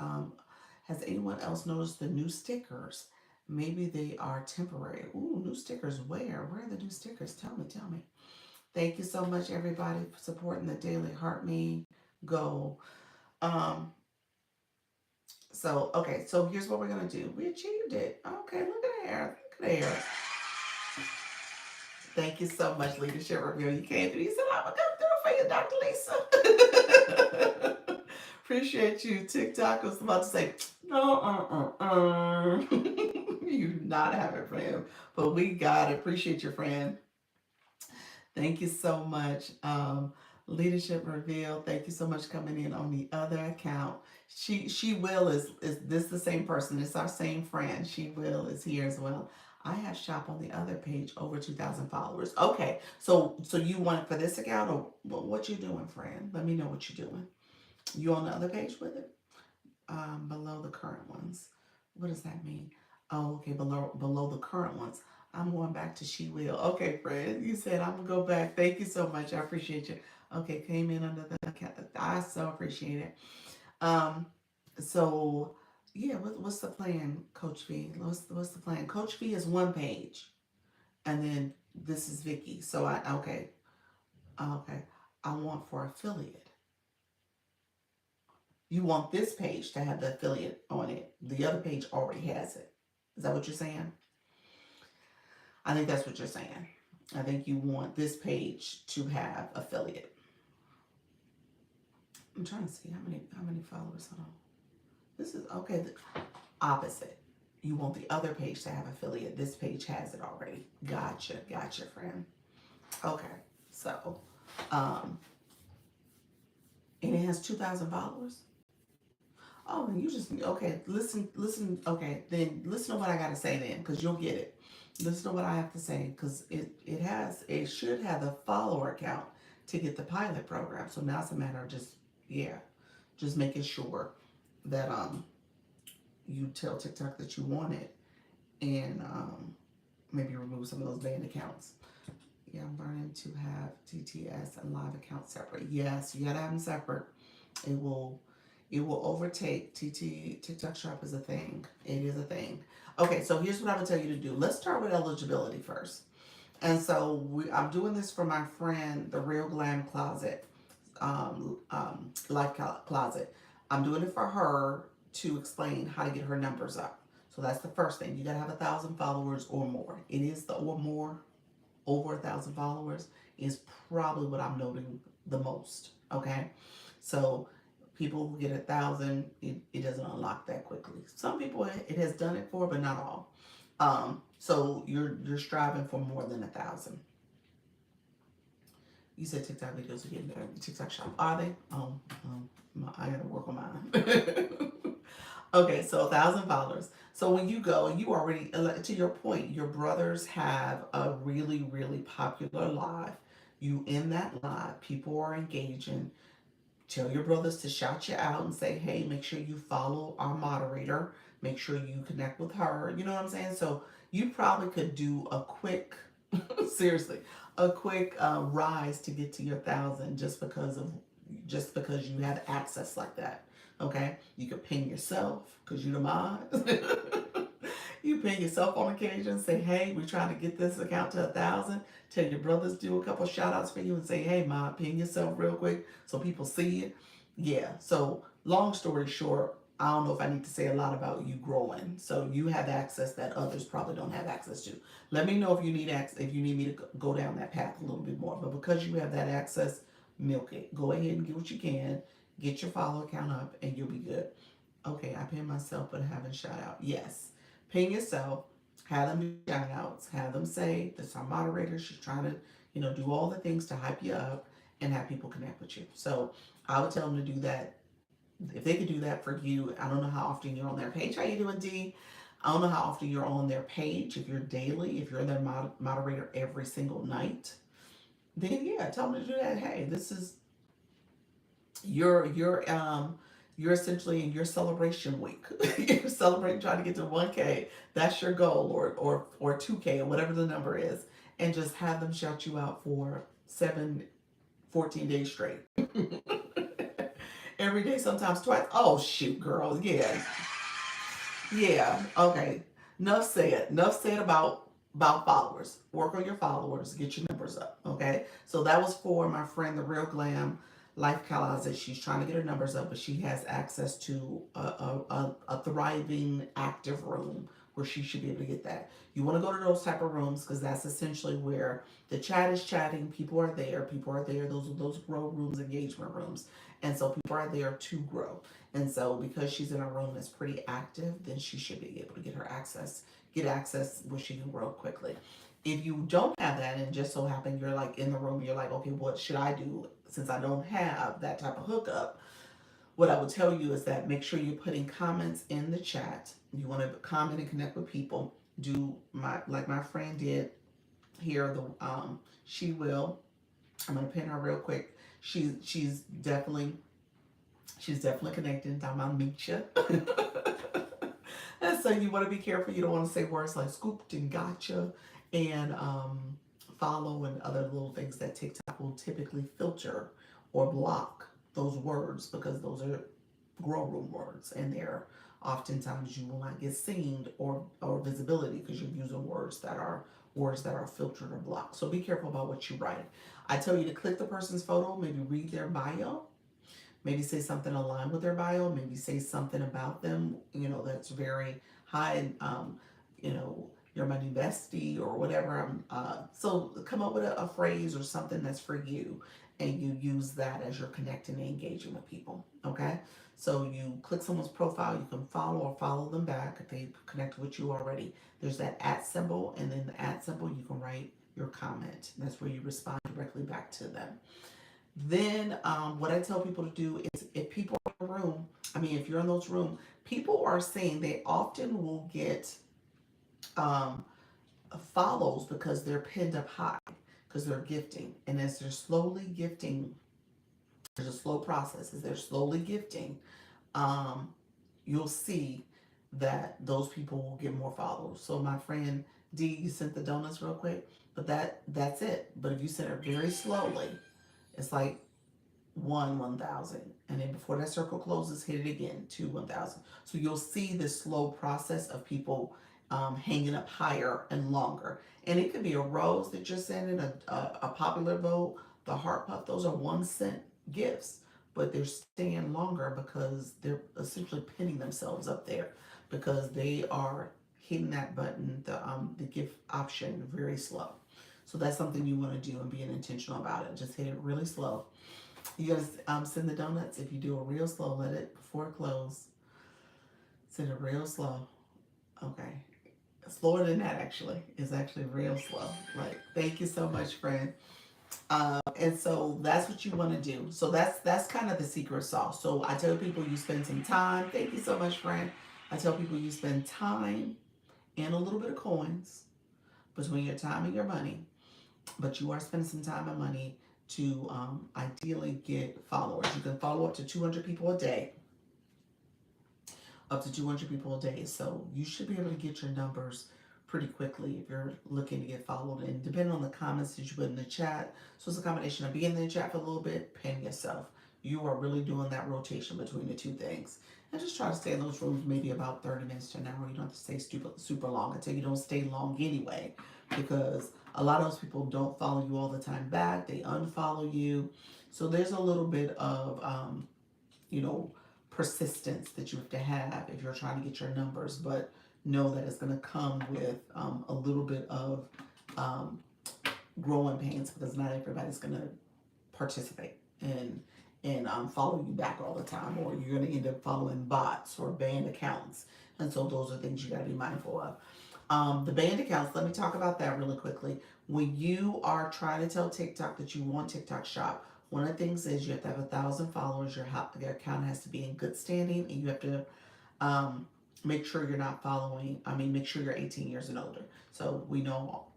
Speaker 1: has anyone else noticed the new stickers? Maybe they are temporary. Ooh, new stickers where? Where are the new stickers? Tell me, tell me. Thank you so much, everybody, for supporting the daily heart me goal. Um, okay, so here's what we're gonna do. We achieved it. Okay, look at there. Look at there. Thank you so much, Leadership Review. You came through. You said, I'm going to come through for you, Dr. Lisa. Appreciate you. TikTok was about to say, no, you do not have it, friend. But we got it. Appreciate your friend. Thank you so much. Leadership Reveal. Thank you so much coming in on the other account. She will is this the same person? It's our same friend. She will is here as well. I have shop on the other page over 2,000 followers. Okay, so you want it for this account or what you doing, friend? Let me know what you're doing. You on the other page with it? Below the current ones. What does that mean? Oh, okay, below the current ones. I'm going back to she will. Okay, friend. You said I'm gonna go back. Thank you so much. I appreciate you. Okay, came in under the account. I so appreciate it. Um, so yeah, what's the plan, Coach V? What's the plan? Coach V is one page, and then this is Vicky. So okay. I want for affiliate. You want this page to have the affiliate on it. The other page already has it. Is that what you're saying? I think that's what you're saying. I think you want this page to have affiliate. I'm trying to see how many followers. Hold on. This is okay. The opposite. You want the other page to have affiliate. This page has it already. Gotcha, friend. Okay, so, um, and it has 2,000 followers. Oh, and you just okay. Listen. Okay, then listen to what I gotta say then, because you'll get it. Listen to what I have to say, because it should have the follower count to get the pilot program. So now it's a matter of just making sure that you tell TikTok that you want it, and maybe remove some of those banned accounts. Yeah, I'm learning to have TTS and live accounts separate. Yes, you gotta have them separate. It will it will overtake TikTok Shop is a thing. It is a thing. Okay, so here's what I'm gonna tell you to do. Let's start with eligibility first. And so I'm doing this for my friend, the Real Glam Closet, Life Closet. I'm doing it for her to explain how to get her numbers up. So that's the first thing. You gotta have 1,000 followers or more. It is the or more. Over 1,000 followers is probably what I'm noting the most. Okay, so people who get 1,000, it doesn't unlock that quickly. Some people it has done it for, but not all. So you're striving for more than 1,000. You said TikTok videos are getting better. TikTok shop, are they? I gotta work on mine. Okay, so 1,000 followers. So when you go and you already, to your point, your brothers have a really, really popular live. You in that live, people are engaging. Tell your brothers to shout you out and say, hey, make sure you follow our moderator. Make sure you connect with her. You know what I'm saying? So you probably could do a quick, seriously, a quick rise to get to your 1,000 just because you have access like that. Okay, you could ping yourself because you the mod. You ping yourself on occasion, say, hey, we're trying to get this account to 1,000. Tell your brothers, do a couple shout outs for you and say, hey, ma, ping yourself real quick so people see it. Yeah, so long story short, I don't know if I need to say a lot about you growing. So you have access that others probably don't have access to. Let me know if you need access, if you need me to go down that path a little bit more. But because you have that access, milk it. Go ahead and get what you can. Get your follow account up and you'll be good. Okay, I pin myself but haven't shout out. Yes. Pin yourself, have them do shout outs, have them say, this is our moderator, she's trying to, do all the things to hype you up and have people connect with you. So I would tell them to do that. If they could do that for you, I don't know how often you're on their page. How you doing, D? I don't know how often you're on their page. If you're daily, if you're their moderator every single night, then yeah, tell them to do that. Hey, this is you're essentially in your celebration week. You're celebrating trying to get to 1K. That's your goal, or 2K, or whatever the number is, and just have them shout you out for 14 days straight. Every day, sometimes twice. Oh shoot, girls, yeah, yeah, okay. Enough said. Enough said about followers. Work on your followers. Get your numbers up. Okay. So that was for my friend, the Real Glam Life Closet. She's trying to get her numbers up, but she has access to a thriving, active room where she should be able to get that. You want to go to those type of rooms because that's essentially where the chat is chatting. People are there. People are there. Those grow rooms, engagement rooms, and so people are there to grow. And so because she's in a room that's pretty active, then she should be able to get access where she can grow quickly. If you don't have that and just so happen you're like in the room, you're like, okay, what should I do since I don't have that type of hookup? What I would tell you is that make sure you're putting comments in the chat. You want to comment and connect with people. Do my friend did here. She will. I'm gonna pin her real quick. She's definitely connected. Talking about Misha. And so you want to be careful. You don't want to say words like scooped and gotcha and follow and other little things that TikTok will typically filter or block those words because those are grow room words and they're oftentimes you will not get seen or visibility because you're using words that are filtered or blocked. So be careful about what you write. I tell you to click the person's photo, maybe read their bio, maybe say something aligned with their bio, maybe say something about them, that's very high, you know, you're my new bestie or whatever. So come up with a phrase or something that's for you, and you use that as you're connecting and engaging with people. Okay, so you click someone's profile, you can follow or follow them back if they connect with you already. There's that at symbol, and then the at symbol you can write your comment. That's where you respond directly back to them. Then what I tell people to do is if people are in a room, if you're in those rooms, people are saying they often will get um, follows because they're pinned up high because they're gifting. And as they're slowly gifting, there's a slow process. As they're slowly gifting, um, you'll see that those people will get more followers. So my friend D, you sent the donuts real quick, but that's it. But if you send it very slowly, it's like 1,000, and then before that circle closes, hit it again, 1,000. So you'll see this slow process of people hanging up higher and longer. And it could be a rose that you're sending, a popular vote, the heart puff. Those are 1 cent gifts, but they're staying longer because they're essentially pinning themselves up there because they are hitting that button, the gift option, very slow. So that's something you want to do and being intentional about it. Just hit it really slow. You gotta send the donuts. If you do it real slow, let it before it close. Send it real slow. Okay, slower than that actually. It's actually real slow. Like, thank you so much, friend. And so that's what you want to do. So that's kind of the secret sauce. So I tell people you spend some time. Thank you so much, friend. I tell people you spend time and a little bit of coins between your time and your money, but you are spending some time and money to ideally get followers. You can follow up to 200 people a day, up to 200 people a day. So you should be able to get your numbers pretty quickly if you're looking to get followed. And depending on the comments that you put in the chat, so it's a combination of being in the chat for a little bit, paying yourself. You are really doing that rotation between the two things. And just try to stay in those rooms maybe about 30 minutes to an hour. You don't have to stay super long until you don't stay long anyway, because a lot of those people don't follow you all the time back. They unfollow you. So there's a little bit of you know, persistence that you have to have if you're trying to get your numbers, but know that it's going to come with a little bit of um, growing pains, because not everybody's going to participate and follow you back all the time, or you're going to end up following bots or banned accounts. And so those are things you got to be mindful of. The banned accounts, let me talk about that really quickly. When you are trying to tell TikTok that you want TikTok Shop, one of the things is you have to have 1,000 followers. Your account has to be in good standing, and you have to um, make sure you're not following. I mean, make sure you're 18 years and older. So we know,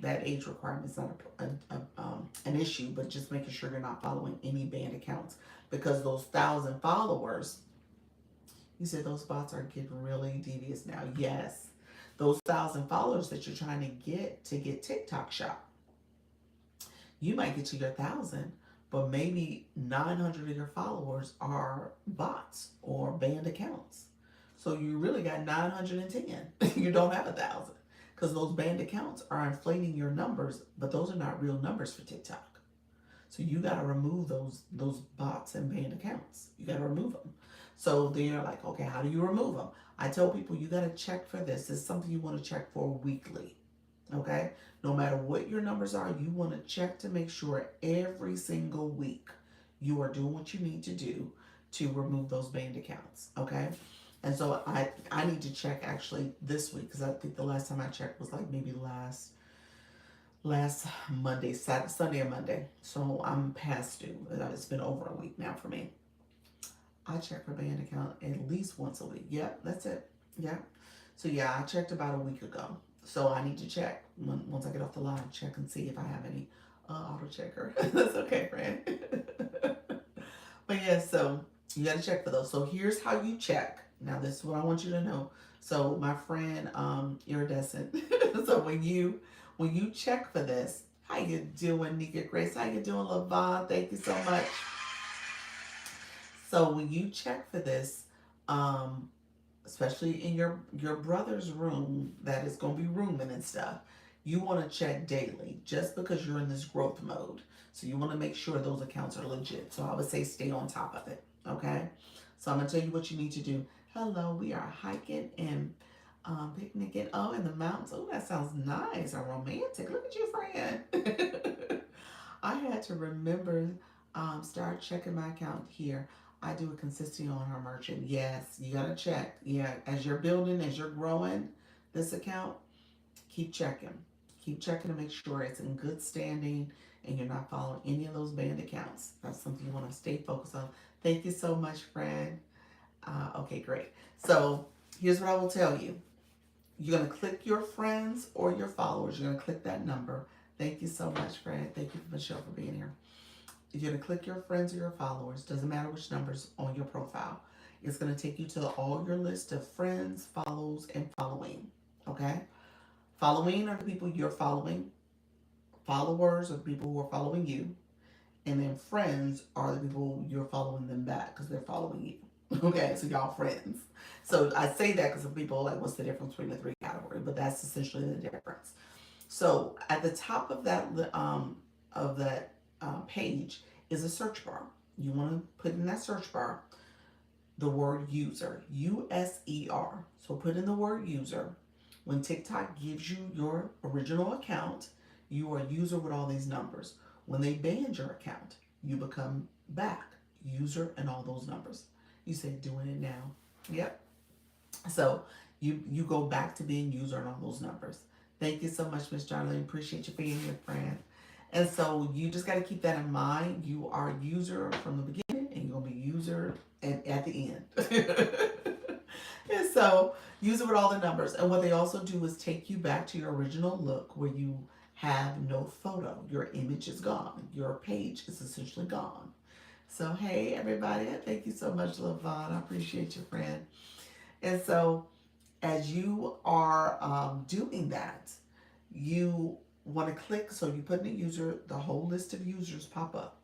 Speaker 1: that age requirement is not an issue, but just making sure you're not following any banned accounts, because those 1,000 followers, you said those bots are getting really devious now. Yes, those 1,000 followers that you're trying to get TikTok Shop, you might get to your 1,000, but maybe 900 of your followers are bots or banned accounts. So you really got 910. You don't have 1,000, because those banned accounts are inflating your numbers, but those are not real numbers for TikTok. So you got to remove those bots and banned accounts. You got to remove them. So then you're like, okay, how do you remove them? I tell people you got to check for this. It's something you want to check for weekly. Okay? No matter what your numbers are, you want to check to make sure every single week you are doing what you need to do to remove those banned accounts. Okay? And so I need to check actually this week, because I think the last time I checked was like maybe last Monday, Sunday or Monday. So I'm past due. It's been over a week now for me. I check for banned account at least once a week. Yep, that's it. Yeah. So yeah, I checked about a week ago. So I need to check once I get off the line, check and see if I have any auto checker. That's okay, friend. But yeah, so you got to check for those. So here's how you check. Now this is what I want you to know. So my friend, iridescent. So when you check for this, how you doing, Nika Grace? How you doing, Lavon? Thank you so much. So when you check for this, um, especially in your brother's room that is going to be rooming and stuff, you want to check daily, just because you're in this growth mode. So you want to make sure those accounts are legit. So I would say stay on top of it. Okay. So I'm going to tell you what you need to do. Hello, we are hiking and picnicking. Oh, in the mountains. Oh, that sounds nice and romantic. Look at you, friend. I had to remember, start checking my account here. I do a consistently on her merchant. Yes, you gotta check. Yeah, as you're building, as you're growing this account, keep checking. Keep checking to make sure it's in good standing and you're not following any of those banned accounts. That's something you want to stay focused on. Thank you so much, friend. Okay, great. So here's what I will tell you. You're gonna click your friends or your followers. You're gonna click that number. Thank you so much, friend. Thank you, Michelle, for being here. You're going to click your friends or your followers. Doesn't matter which numbers on your profile. It's going to take you to all your list of friends, follows, and following. Okay? Following are the people you're following. Followers are the people who are following you. And then friends are the people you're following them back because they're following you. Okay? So y'all friends. So I say that because some people are like, what's the difference between the three categories? But that's essentially the difference. So at the top of that page is a search bar. You want to put in that search bar the word user, USER. So put in the word user. When TikTok gives you your original account, you are a user with all these numbers. When they ban your account, you become back user and all those numbers. You say doing it now. Yep. So you go back to being user and all those numbers. Thank you so much, Miss Darlene. Appreciate you being here, friend. And so you just got to keep that in mind. You are a user from the beginning and you're going to be user at the end. And So use it with all the numbers. And what they also do is take you back to your original look where you have no photo. Your image is gone. Your page is essentially gone. So hey everybody, thank you so much, Lavon. I appreciate you, friend. And so as you are doing that, you want to click. So you put in a user, the whole list of users pop up.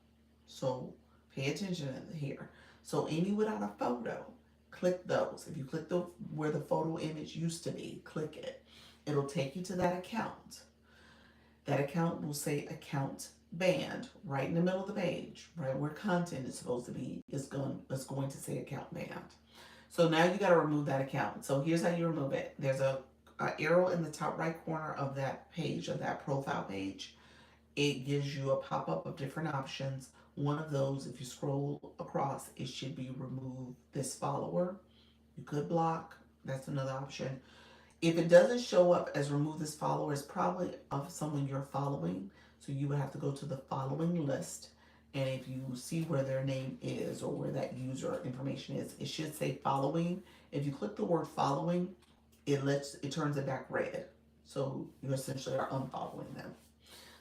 Speaker 1: So pay attention here. So any without a photo, click those. If you click the where the photo image used to be, click it. It'll take you to that account. That account will say account banned right in the middle of the page, right where content is supposed to be, is going to say account banned. So now you got to remove that account. So here's how you remove it. There's a arrow in the top right corner of that page, of that profile page. It gives you a pop-up of different options. One of those, if you scroll across, it should be remove this follower. You could block. That's another option. If it doesn't show up as remove this follower, it's probably of someone you're following. So you would have to go to the following list. And if you see where their name is or where that user information is, it should say following. If you click the word following, it turns it back red. So you essentially are unfollowing them.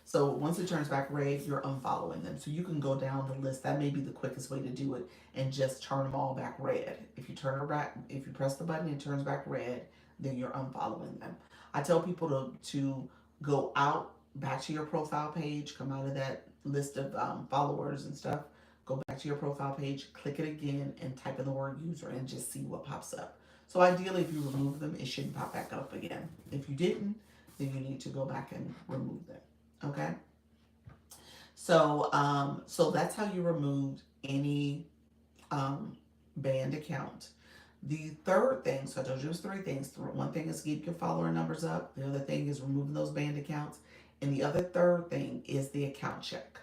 Speaker 1: So once it turns back red, you're unfollowing them. So you can go down the list. That may be the quickest way to do it and just turn them all back red. If you press the button, it turns back red, then you're unfollowing them. I tell people to go out back to your profile page, come out of that list of followers and stuff, go back to your profile page, click it again, and type in the word user and just see what pops up. So ideally, if you remove them, it shouldn't pop back up again. If you didn't, then you need to go back and remove them. Okay. So that's how you removed any banned account. The third thing, so I told you there's three things. One thing is keep your follower numbers up. The other thing is removing those banned accounts. And the other third thing is the account check.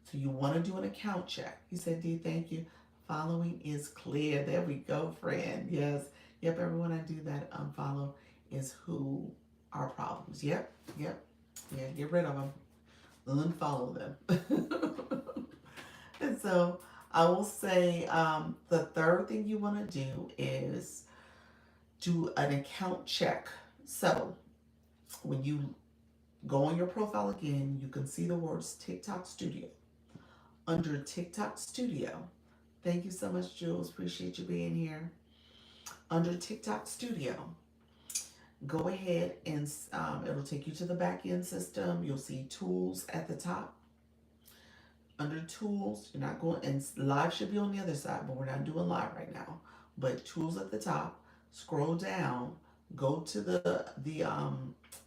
Speaker 1: So you want to do an account check. You said, D, thank you. Following is clear. There we go, friend. Yes. Yep, everyone I do that unfollow is who are problems. Yep. Yeah, get rid of them. Unfollow them. And so I will say the third thing you want to do is do an account check. So when you go on your profile again, you can see the words TikTok Studio. Under TikTok Studio, thank you so much, Jules. Appreciate you being here. Under TikTok Studio, go ahead and it'll take you to the back end system. You'll see tools at the top. Under tools, you're not going, and live should be on the other side, but we're not doing live right now. But tools at the top, scroll down, go to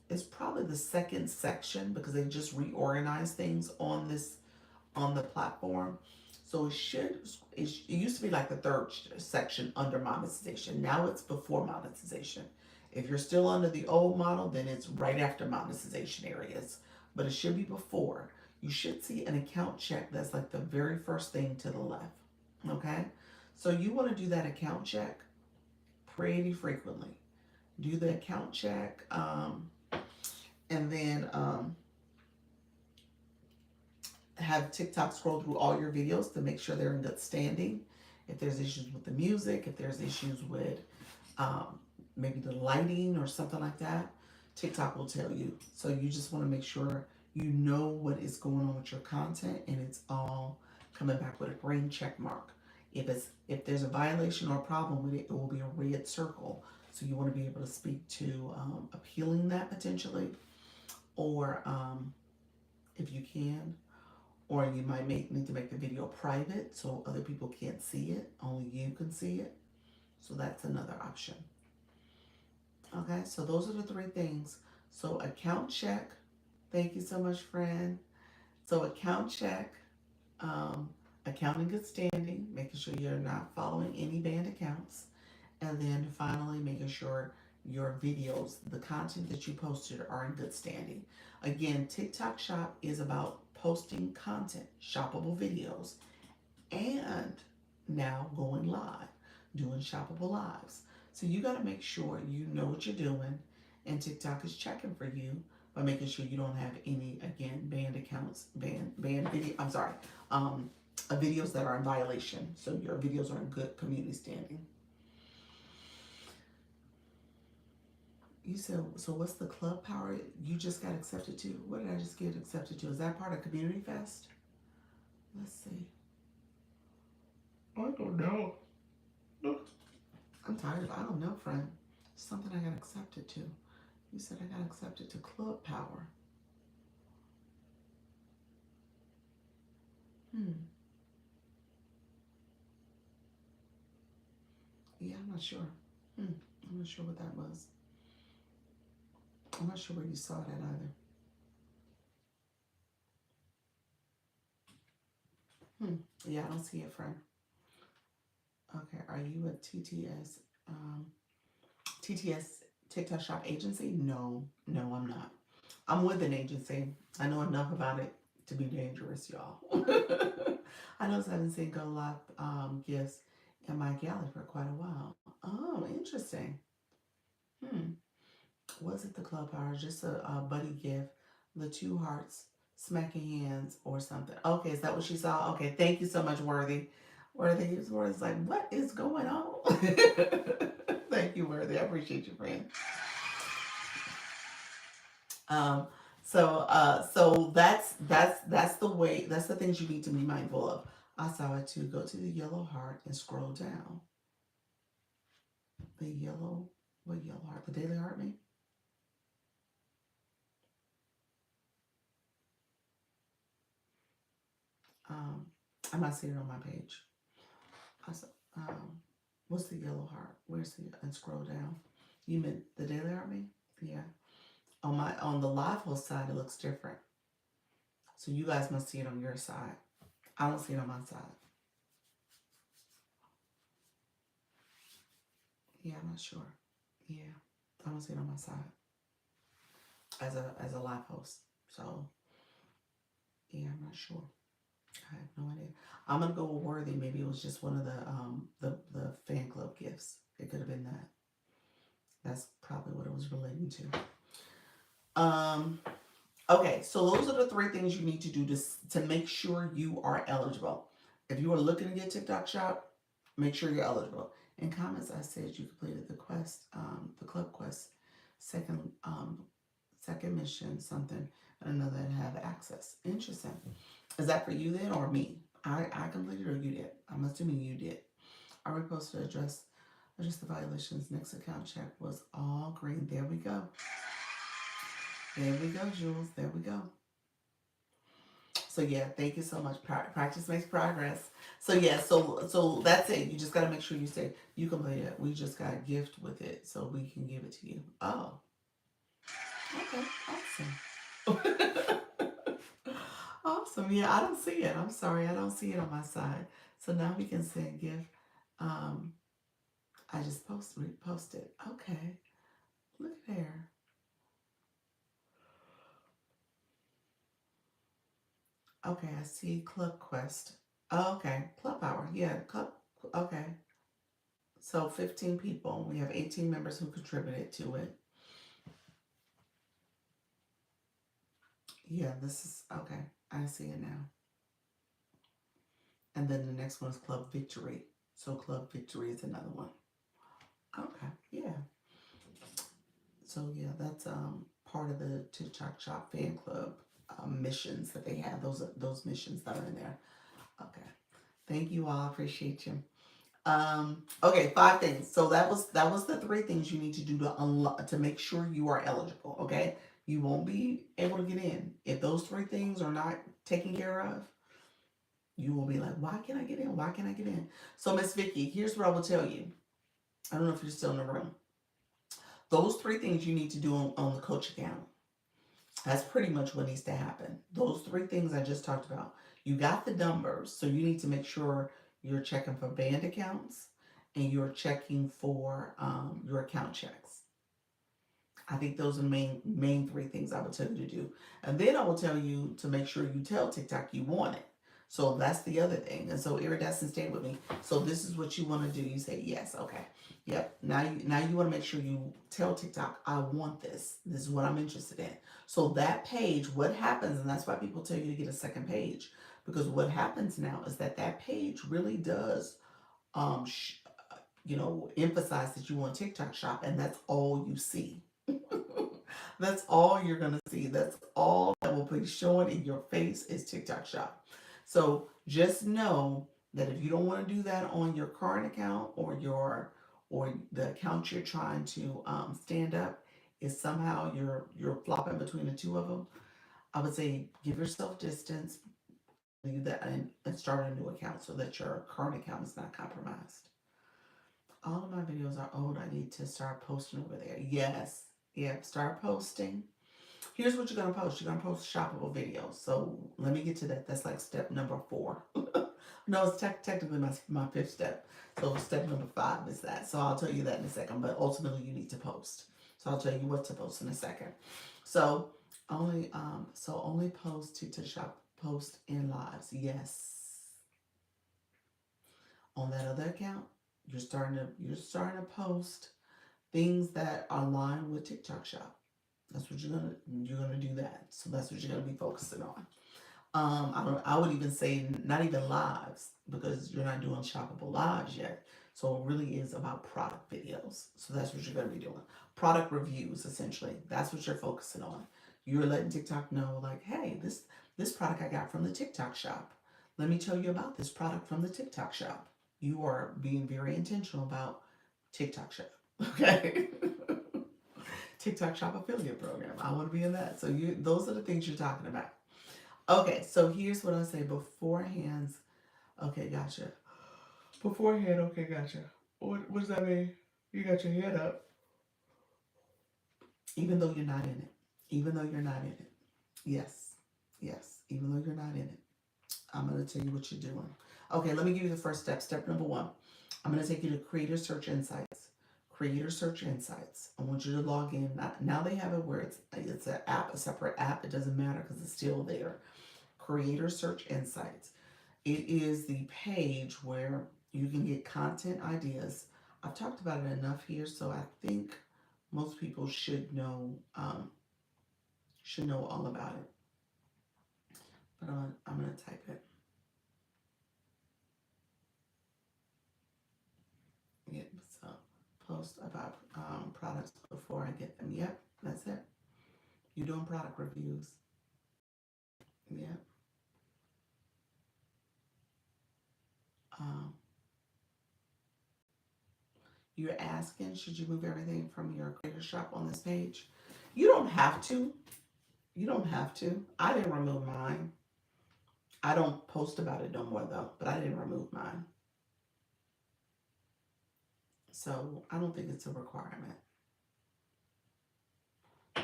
Speaker 1: it's probably the second section because they just reorganized things on the platform. So it used to be like the third section under monetization. Now it's before monetization. If you're still under the old model, then it's right after monetization areas, but it should be before. You should see an account check that's like the very first thing to the left. Okay? So you want to do that account check pretty frequently. Do the account check, and then have TikTok scroll through all your videos to make sure they're in good standing. If there's issues with the music, if there's issues with maybe the lighting or something like that, TikTok will tell you. So you just want to make sure you know what is going on with your content and it's all coming back with a green check mark. If there's a violation or a problem with it, it will be a red circle. So you want to be able to speak to appealing that potentially, or if you can, or you might need to make the video private so other people can't see it, only you can see it. So that's another option. Okay, so those are the three things. So account check. Thank you so much, friend. So account check, account in good standing, making sure you're not following any banned accounts. And then finally, making sure your videos, the content that you posted are in good standing. Again, TikTok Shop is about posting content, shoppable videos, and now going live, doing shoppable lives. So you got to make sure you know what you're doing, and TikTok is checking for you by making sure you don't have any, again, banned accounts, banned video. I'm sorry, videos that are in violation. So your videos are in good community standing. You said, so what's the club power you just got accepted to? What did I just get accepted to? Is that part of Community Fest? Let's see. I don't know. I'm tired. I don't know, friend. Something I got accepted to. You said I got accepted to Club Power. Hmm. Yeah, I'm not sure. Hmm. I'm not sure what that was. I'm not sure where you saw that either. Hmm. Yeah, I don't see it, friend. Okay. Are you a TTS TikTok Shop agency? No, no, I'm not. I'm with an agency. I know enough about it to be dangerous, y'all. I noticed I haven't seen Go Live gifts in my gallery for quite a while. Oh, interesting. Hmm. Was it the club power? Just a buddy gift, the two hearts, smacking hands, or something? Okay, is that what she saw? Okay, thank you so much, Worthy. Worthy's like, what is going on? Thank you, Worthy. I appreciate you, friend. Um, so that's the way. That's the things you need to be mindful of. I saw it too. Go to the yellow heart and scroll down. The yellow, what yellow heart? The daily heart, me. Um, I'm not seeing it on my page. I saw, um, what's the yellow heart? Where's the and scroll down? You meant the daily heart, me? Yeah. On the live host side, it looks different. So you guys must see it on your side. I don't see it on my side. Yeah, I'm not sure. Yeah, I don't see it on my side as a live host. So yeah, I'm not sure. I have no idea. I'm gonna go with Worthy. Maybe it was just one of the fan club gifts. It could have been that. That's probably what it was relating to. Okay, so those are the three things you need to do to make sure you are eligible. If you are looking to get TikTok Shop, make sure you're eligible. In comments, I said you completed the quest, the club quest, second second mission, something, and another and have access. Interesting. Is that for you then or me? I completed or you did? I'm assuming you did. I reposted address the violations. Next account check was all green. There we go. There we go, Jules. There we go. So yeah, thank you so much. Practice makes progress. So yeah, so that's it. You just gotta make sure you say you completed it. We just got a gift with it, so we can give it to you. Oh, okay, awesome. Awesome. Yeah, I don't see it. I'm sorry, I don't see it on my side. So now we can send gift. Um, I just reposted. Okay, look there. Okay, I see Club Quest. Oh, okay, Club Hour. Yeah, Club. Okay, so 15 people. We have 18 members who contributed to it. Yeah, this is okay. I see it now. And then the next one is Club Victory. So Club Victory is another one. Okay, yeah. So yeah, that's part of the TikTok Shop fan club missions that they have. Those missions that are in there. Okay. Thank you all. I appreciate you. Okay, five things. So that was the three things you need to do to unlock to make sure you are eligible. Okay, you won't be able to get in if those three things are not taken care of. You will be like, why can't I get in? Why can't I get in? So Miss Vicky, here's what I will tell you. I don't know if you're still in the room. Those three things you need to do on the coach account. That's pretty much what needs to happen. Those three things I just talked about. You got the numbers, so you need to make sure you're checking for band accounts and you're checking for your account checks. I think those are the main three things I would tell you to do. And then I will tell you to make sure you tell TikTok you want it. So that's the other thing. And so iridescent, stay with me. So this is what you want to do. You say yes, okay. Yep. Now you want to make sure you tell TikTok, I want this. This is what I'm interested in. So that page, what happens, and that's why people tell you to get a second page. Because what happens now is that page really does um sh- emphasize that you want TikTok shop and that's all you see. That's all you're going to see. That's all that will be showing in your face is TikTok Shop. So just know that if you don't want to do that on your current account or the account you're trying to stand up, is somehow you're flopping between the two of them, I would say give yourself distance, leave that, and start a new account so that your current account is not compromised. All of my videos are old. I need to start posting over there. Yes. Yep. Start posting. Here's what you're going to post. You're going to post shoppable videos. So let me get to that. That's like step number 4. No, it's technically my fifth step. So step number 5 is that. So I'll tell you that in a second. But ultimately, you need to post. So I'll tell you what to post in a second. So only post to shop, post in lives. Yes. On that other account, you're starting to post things that align with TikTok Shop. That's what you're gonna do that. So that's what you're gonna be focusing on. I would even say not even lives because you're not doing shoppable lives yet. So it really is about product videos. So that's what you're gonna be doing. Product reviews essentially. That's what you're focusing on. You're letting TikTok know like, hey, this product I got from the TikTok Shop. Let me tell you about this product from the TikTok Shop. You are being very intentional about TikTok Shop. Okay. TikTok Shop affiliate program. I want to be in that. So those are the things you're talking about. Okay, so here's what I say beforehand. Okay, gotcha. Beforehand, okay, gotcha. What does that mean? You got your head up, even though you're not in it. Even though you're not in it. Yes, yes. Even though you're not in it, I'm gonna tell you what you're doing. Okay, let me give you the first step. Step number 1. I'm gonna take you to Creator Search Insights. Creator Search Insights. I want you to log in. Now they have it where it's an app, a separate app. It doesn't matter because it's still there. Creator Search Insights. It is the page where you can get content ideas. I've talked about it enough here, so I think most people should know all about it. But I'm gonna type it. Yep. So post about products before I get them. Yep, that's it. You're doing product reviews. Yep. Um, you're asking, should you move everything from your creator shop on this page? You don't have to. You don't have to. I didn't remove mine. I don't post about it no more though, but I didn't remove mine. So I don't think it's a requirement.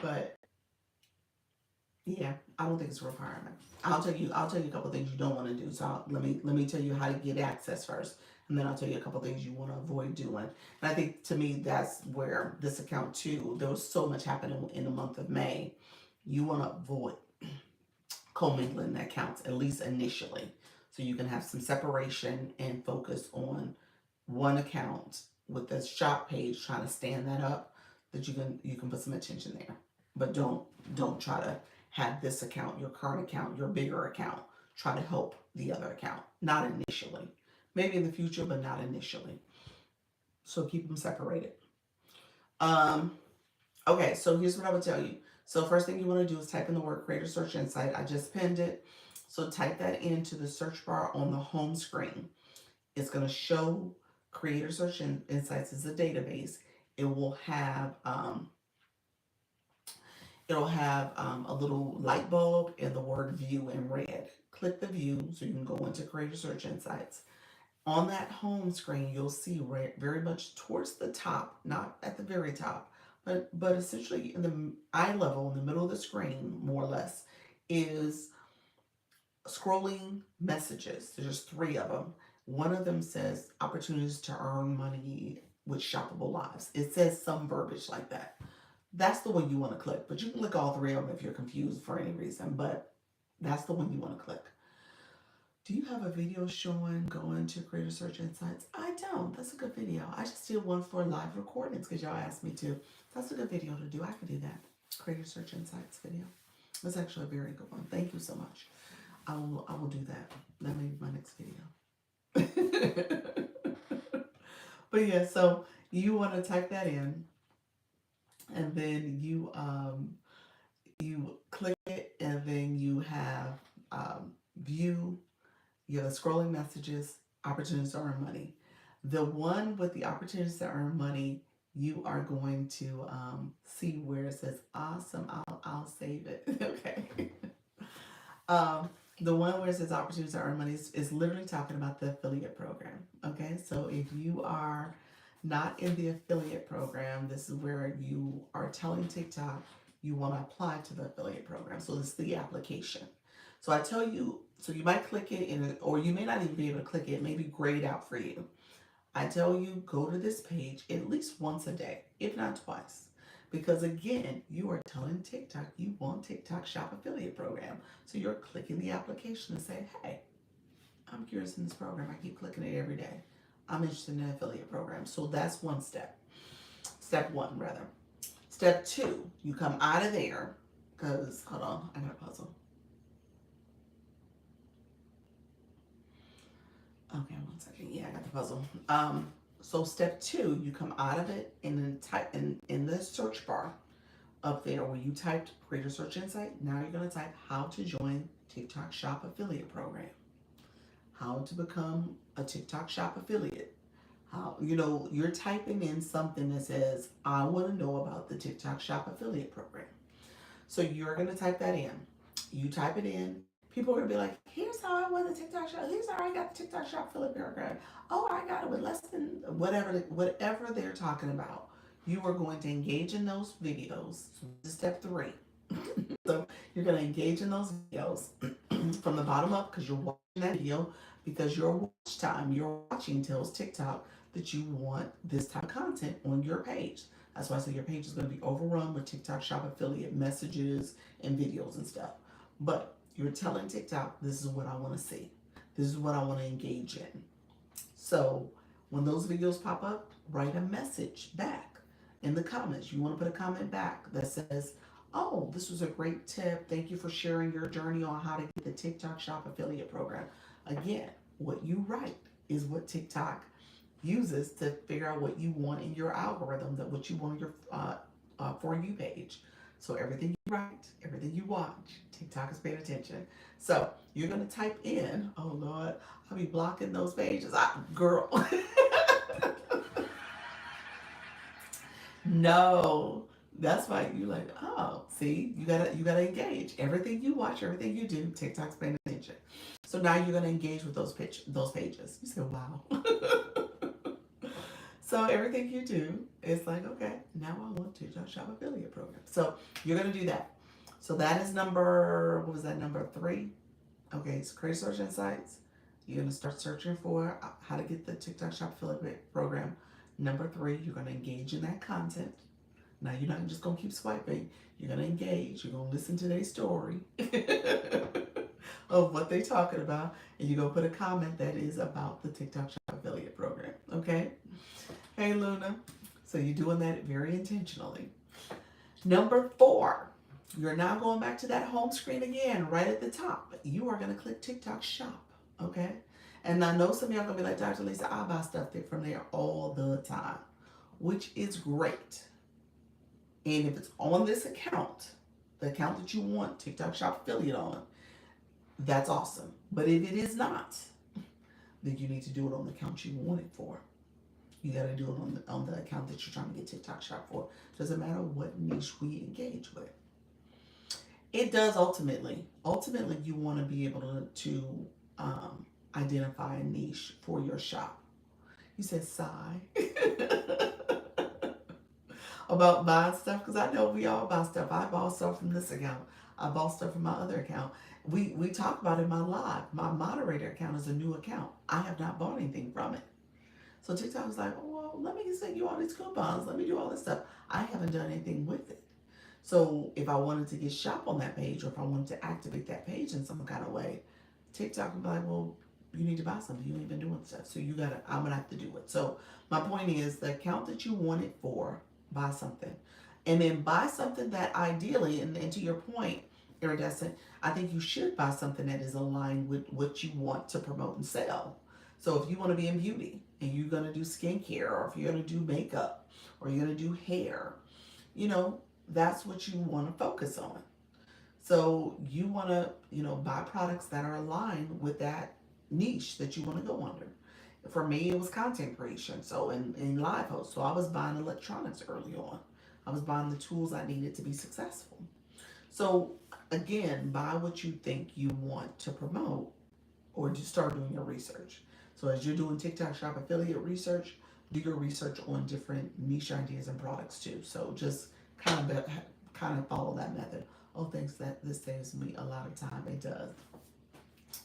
Speaker 1: But yeah, I don't think it's a requirement. I'll tell you a couple things you don't want to do. So let me tell you how to get access first. And then I'll tell you a couple things you want to avoid doing. And I think to me that's where this account too, there was so much happening in the month of May. You want to avoid commingling accounts, at least initially. So you can have some separation and focus on one account with the shop page, trying to stand that up, that you can put some attention there. But don't try to have this account, your current account, your bigger account, try to help the other account. Not initially. Maybe in the future, but not initially. So keep them separated. Um, okay, so here's what I would tell you. So first thing you want to do is type in the word Creator Search Insight. I just pinned it. So type that into the search bar on the home screen. It's going to show Creator Search Insights as a database. It will have a little light bulb and the word View in red. Click the View so you can go into Creator Search Insights. On that home screen, you'll see very much towards the top, not at the very top, but essentially in the eye level, in the middle of the screen, more or less, is scrolling messages. There's 3 of them. One of them says opportunities to earn money with shoppable lives. It says some verbiage like that. That's the one you want to click, but you can click all 3 of them if you're confused for any reason, but that's the one you want to click. Do you have a video showing going to Creator Search Insights? I don't. That's a good video. I just did one for live recordings because y'all asked me to. That's a good video to do. I could do that. Creator Search Insights video. That's actually a very good one. Thank you so much. I will do that. That may be my next video. But yeah, so you want to type that in, and then You click it, and then you have view, you have the scrolling messages, opportunities to earn money. The one with the opportunities to earn money, you are going to see where it says awesome. I'll save it. Okay. Um, the one where it says opportunities to earn money is literally talking about the affiliate program. Okay, so if you are not in the affiliate program, this is where you are telling TikTok you want to apply to the affiliate program. So this is the application. So I tell you, so you might click it in, or you may not even be able to click it. It may be grayed out for you. I tell you, go to this page at least once a day, if not twice. Because again, you are telling TikTok you want TikTok Shop Affiliate Program. So you're clicking the application and say, hey, I'm curious in this program. I keep clicking it every day. I'm interested in an affiliate program. So that's one step. Step one, rather. Step two, you come out of there. Because, hold on, I got a puzzle. Okay, one second. Yeah, I got the puzzle. So step two, you come out of it and then type in the search bar up there where you typed Creator Search Insight. Now you're gonna type how to join TikTok Shop Affiliate Program. How to become a TikTok Shop affiliate. How you're typing in something that says, I want to know about the TikTok Shop Affiliate Program. So you're gonna type that in. You type it in. People are gonna be like, "Here's how I won the TikTok shop. Here's how I got the TikTok shop affiliate program. Oh, I got it with less than whatever they're talking about." You are going to engage in those videos. So this is step three. So you're going to engage in those videos from the bottom up because you're watching that video because your watch time, your watching tells TikTok that you want this type of content on your page. That's why I say your page is going to be overrun with TikTok Shop affiliate messages and videos and stuff. But you're telling TikTok, this is what I want to see. This is what I want to engage in. So when those videos pop up, write a message back in the comments. You want to put a comment back that says, oh, this was a great tip. Thank you for sharing your journey on how to get the TikTok Shop affiliate program. Again, what you write is what TikTok uses to figure out what you want in your algorithm, that what you want on your For You page. So everything you write, everything you watch, TikTok is paying attention. So you're gonna type in, oh Lord, I'll be blocking those pages. Girl. No. That's why you like, oh, see, you gotta engage. Everything you watch, everything you do, TikTok's paying attention. So now you're gonna engage with those pages. You say, wow. So everything you do is like, okay, now I want to shop affiliate program. So you're gonna do that. So that is number, what was that, number three? Okay, so create search insights. You're gonna start searching for how to get the TikTok shop affiliate program. Number three, you're gonna engage in that content. Now you're not just gonna keep swiping. You're gonna engage. You're gonna listen to their story of what they're talking about, and you're gonna put a comment that is about the TikTok shop affiliate program. Okay? Hey Luna. So you're doing that very intentionally. Number four, you're now going back to that home screen again, right at the top. You are going to click TikTok shop, okay? And I know some of y'all going to be like, Dr. Lisa, I buy stuff from there all the time, which is great. And if it's on this account, the account that you want TikTok shop affiliate on, that's awesome. But if it is not, then you need to do it on the account you want it for. You got to do it on the account that you're trying to get TikTok shop for. Doesn't matter what niche we engage with. It does ultimately. Ultimately, you want to be able to identify a niche for your shop. You said sigh about buying stuff because I know we all buy stuff. I bought stuff from this account. I bought stuff from my other account. We talk about it in my live. My moderator account is a new account. I have not bought anything from it. So TikTok was like, oh, well, let me send you all these coupons. Let me do all this stuff. I haven't done anything with it. So if I wanted to get shop on that page or if I wanted to activate that page in some kind of way, TikTok would be like, well, you need to buy something. You ain't been doing stuff. So I'm going to have to do it. So my point is the account that you want it for, buy something. And then buy something that ideally, and to your point, Iridescent, I think you should buy something that is aligned with what you want to promote and sell. So if you want to be in beauty and you're going to do skincare, or if you're going to do makeup, or you're going to do hair, that's what you want to focus on. So you want to, buy products that are aligned with that niche that you want to go under. For me, it was content creation. So in live host, so I was buying electronics early on. I was buying the tools I needed to be successful. So again, buy what you think you want to promote, or just start doing your research. So as you're doing TikTok Shop affiliate research, do your research on different niche ideas and products too. So just kind of follow that method. Oh, thanks, that this saves me a lot of time. It does.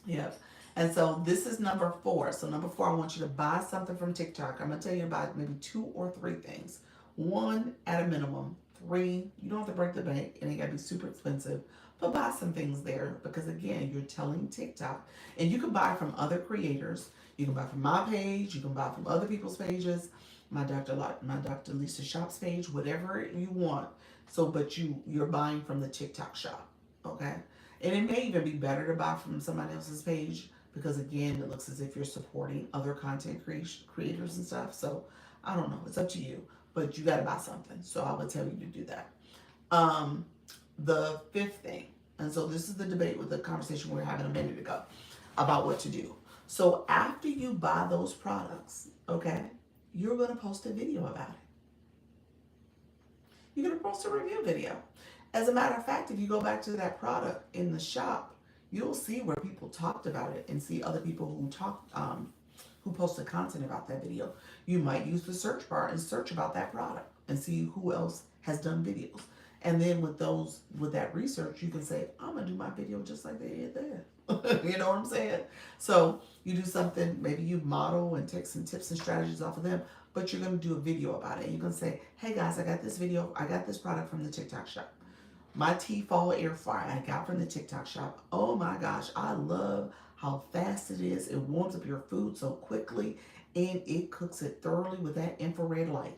Speaker 1: Yep. And so this is number four. So number four, I want you to buy something from TikTok. I'm gonna tell you about maybe two or three things. One at a minimum. Three, you don't have to break the bank. It ain't gotta be super expensive. But buy some things there because again, you're telling TikTok, and you can buy from other creators. You can buy from my page. You can buy from other people's pages. My Dr. Lisa Shop's page, whatever you want. So, but you're buying from the TikTok shop, okay? And it may even be better to buy from somebody else's page because again, it looks as if you're supporting other creators and stuff. So I don't know. It's up to you, but you got to buy something. So I would tell you to do that. Um, the fifth thing, and so this is the debate with the conversation we were having a minute ago about what to do. So after you buy those products, okay, you're going to post a video about it. You're going to post a review video. As a matter of fact, if you go back to that product in the shop, you'll see where people talked about it and see other people who posted content about that video. You might use the search bar and search about that product and see who else has done videos. And then with that research, you can say, I'm gonna do my video just like they did there. You know what I'm saying? So you do something, maybe you model and take some tips and strategies off of them, but you're gonna do a video about it. And you're gonna say, hey guys, I got this product from the TikTok shop. My T-Fall air fryer I got from the TikTok shop. Oh my gosh, I love how fast it is. It warms up your food so quickly and it cooks it thoroughly with that infrared light.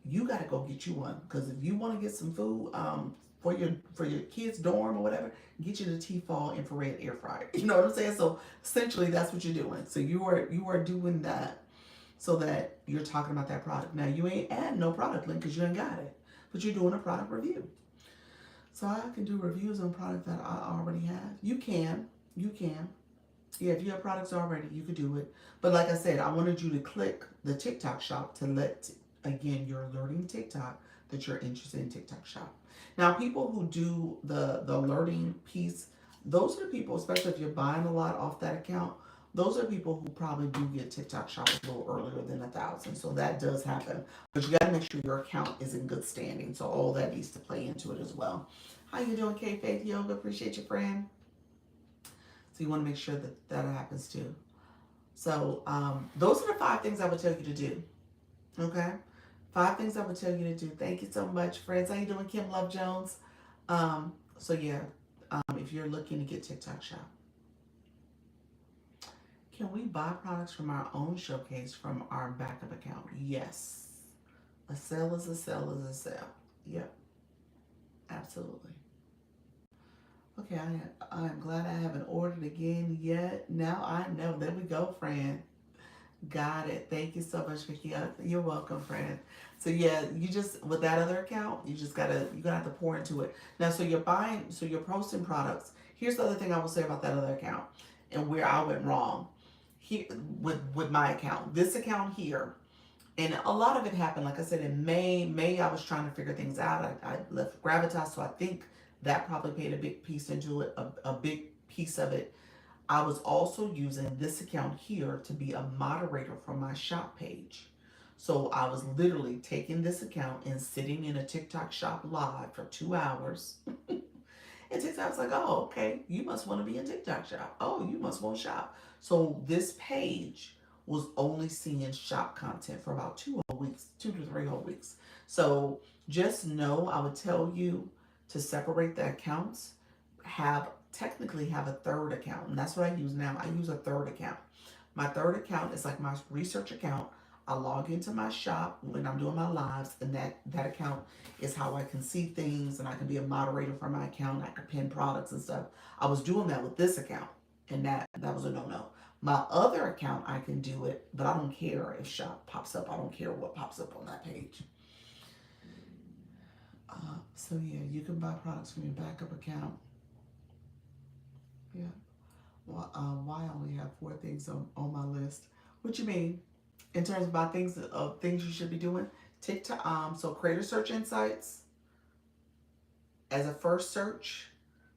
Speaker 1: You got to go get you one because if you want to get some food for your kids' dorm or whatever, get you the T-Fall infrared air fryer. You know what I'm saying? So essentially, that's what you're doing. So you are doing that so that you're talking about that product. Now you ain't adding no product link because you ain't got it, but you're doing a product review. So I can do reviews on product that I already have. You can. Yeah, if you have products already, you could do it. But like I said, I wanted you to click the TikTok shop to let, again, you're alerting TikTok that you're interested in TikTok shop. Now, people who do the alerting piece, those are the people, especially if you're buying a lot off that account, those are people who probably do get TikTok shop a little earlier than 1,000. So that does happen. But you got to make sure your account is in good standing. So all that needs to play into it as well. How you doing, K Faith Yoga? Appreciate you, friend. So you want to make sure that happens too. So those are the 5 things I would tell you to do. Okay, 5 things I would tell you to do. Thank you so much, friends. How you doing, Kim Love Jones? So yeah, if you're looking to get TikTok shop, can we buy products from our own showcase from our backup account? Yes. A sale is a sale is a sale. Yep, absolutely. Okay, I'm glad I haven't ordered again yet. Now I know. There we go, friend. Got it. Thank you so much, Vicky. You're welcome, friend. So yeah, you just with that other account, you're gonna have to pour into it. Now, so you're posting products. Here's the other thing I will say about that other account and where I went wrong. Here with my account. This account here, and a lot of it happened, like I said, in May. May, I was trying to figure things out. I left Gravitas, so I think that probably played a big piece into it, a big piece of it. I was also using this account here to be a moderator for my shop page. So I was literally taking this account and sitting in a TikTok shop live for 2 hours. And TikTok's like, oh, okay, you must want to be in TikTok shop. Oh, you must want shop. So this page was only seeing shop content for about 2 whole weeks, 2 to 3 whole weeks. So just know, I would tell you to separate the accounts, technically have a third account. And that's what I use now. I use a third account. My third account is like my research account. I log into my shop when I'm doing my lives, and that account is how I can see things and I can be a moderator for my account. I can pin products and stuff. I was doing that with this account, and that was a no-no. My other account, I can do it, but I don't care if shop pops up. I don't care what pops up on that page. So yeah, you can buy products from your backup account. Yeah. Well, why I only have four things on my list? What you mean? In terms of my things you should be doing? TikTok. So creator search insights as a first search.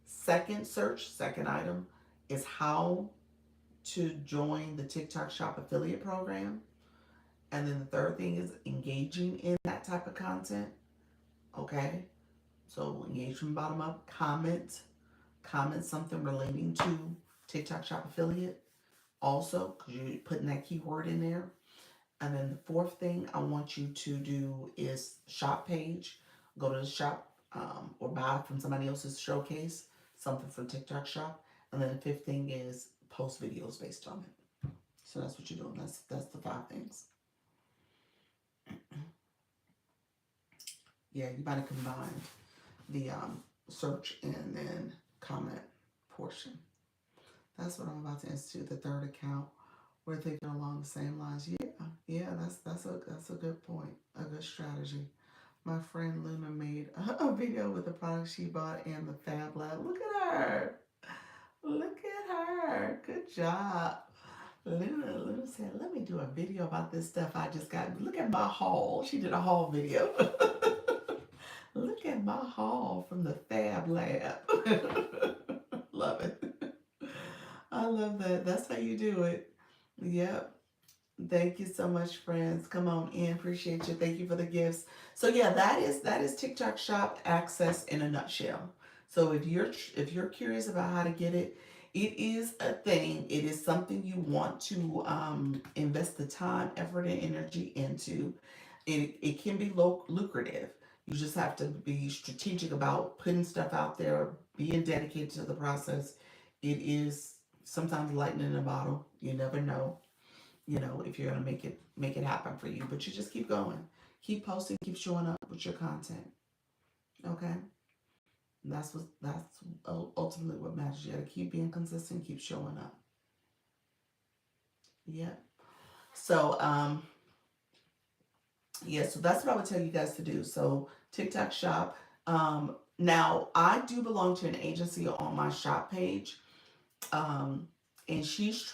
Speaker 1: Second item is how to join the TikTok Shop affiliate program. And then the third thing is engaging in that type of content. Okay. So engage from bottom up. Comment something relating to TikTok Shop affiliate. Also, because you're putting that keyword in there. And then the fourth thing I want you to do is shop page. Go to the shop or buy from somebody else's showcase, something from TikTok Shop. And then the fifth thing is post videos based on it. So that's what you're doing. That's the five things. Yeah, you might have combined the search and then comment portion. That's what I'm about to institute. The third account. We're thinking along the same lines. Yeah, yeah, that's a good point, a good strategy. My friend Luna made a video with the product she bought and the Fab Lab. Look at her. Look at her. Good job. Luna said, let me do a video about this stuff I just got. Look at my haul. She did a haul video. Look at my haul from the Fab Lab. Love it. I love that. That's how you do it. Yep. Thank you so much, friends. Come on in. Appreciate you. Thank you for the gifts. So yeah, that is TikTok Shop access in a nutshell. So if you're curious about how to get it, it is a thing. It is something you want to invest the time, effort, and energy into. It can be lucrative. You just have to be strategic about putting stuff out there, being dedicated to the process. It is sometimes lightning in a bottle. You never know, if you're gonna make it happen for you. But you just keep going, keep posting, keep showing up with your content. Okay, that's ultimately what matters. You gotta keep being consistent, keep showing up. Yeah. So yeah, so that's what I would tell you guys to do. So TikTok Shop. Now I do belong to an agency on my shop page. Um, and she's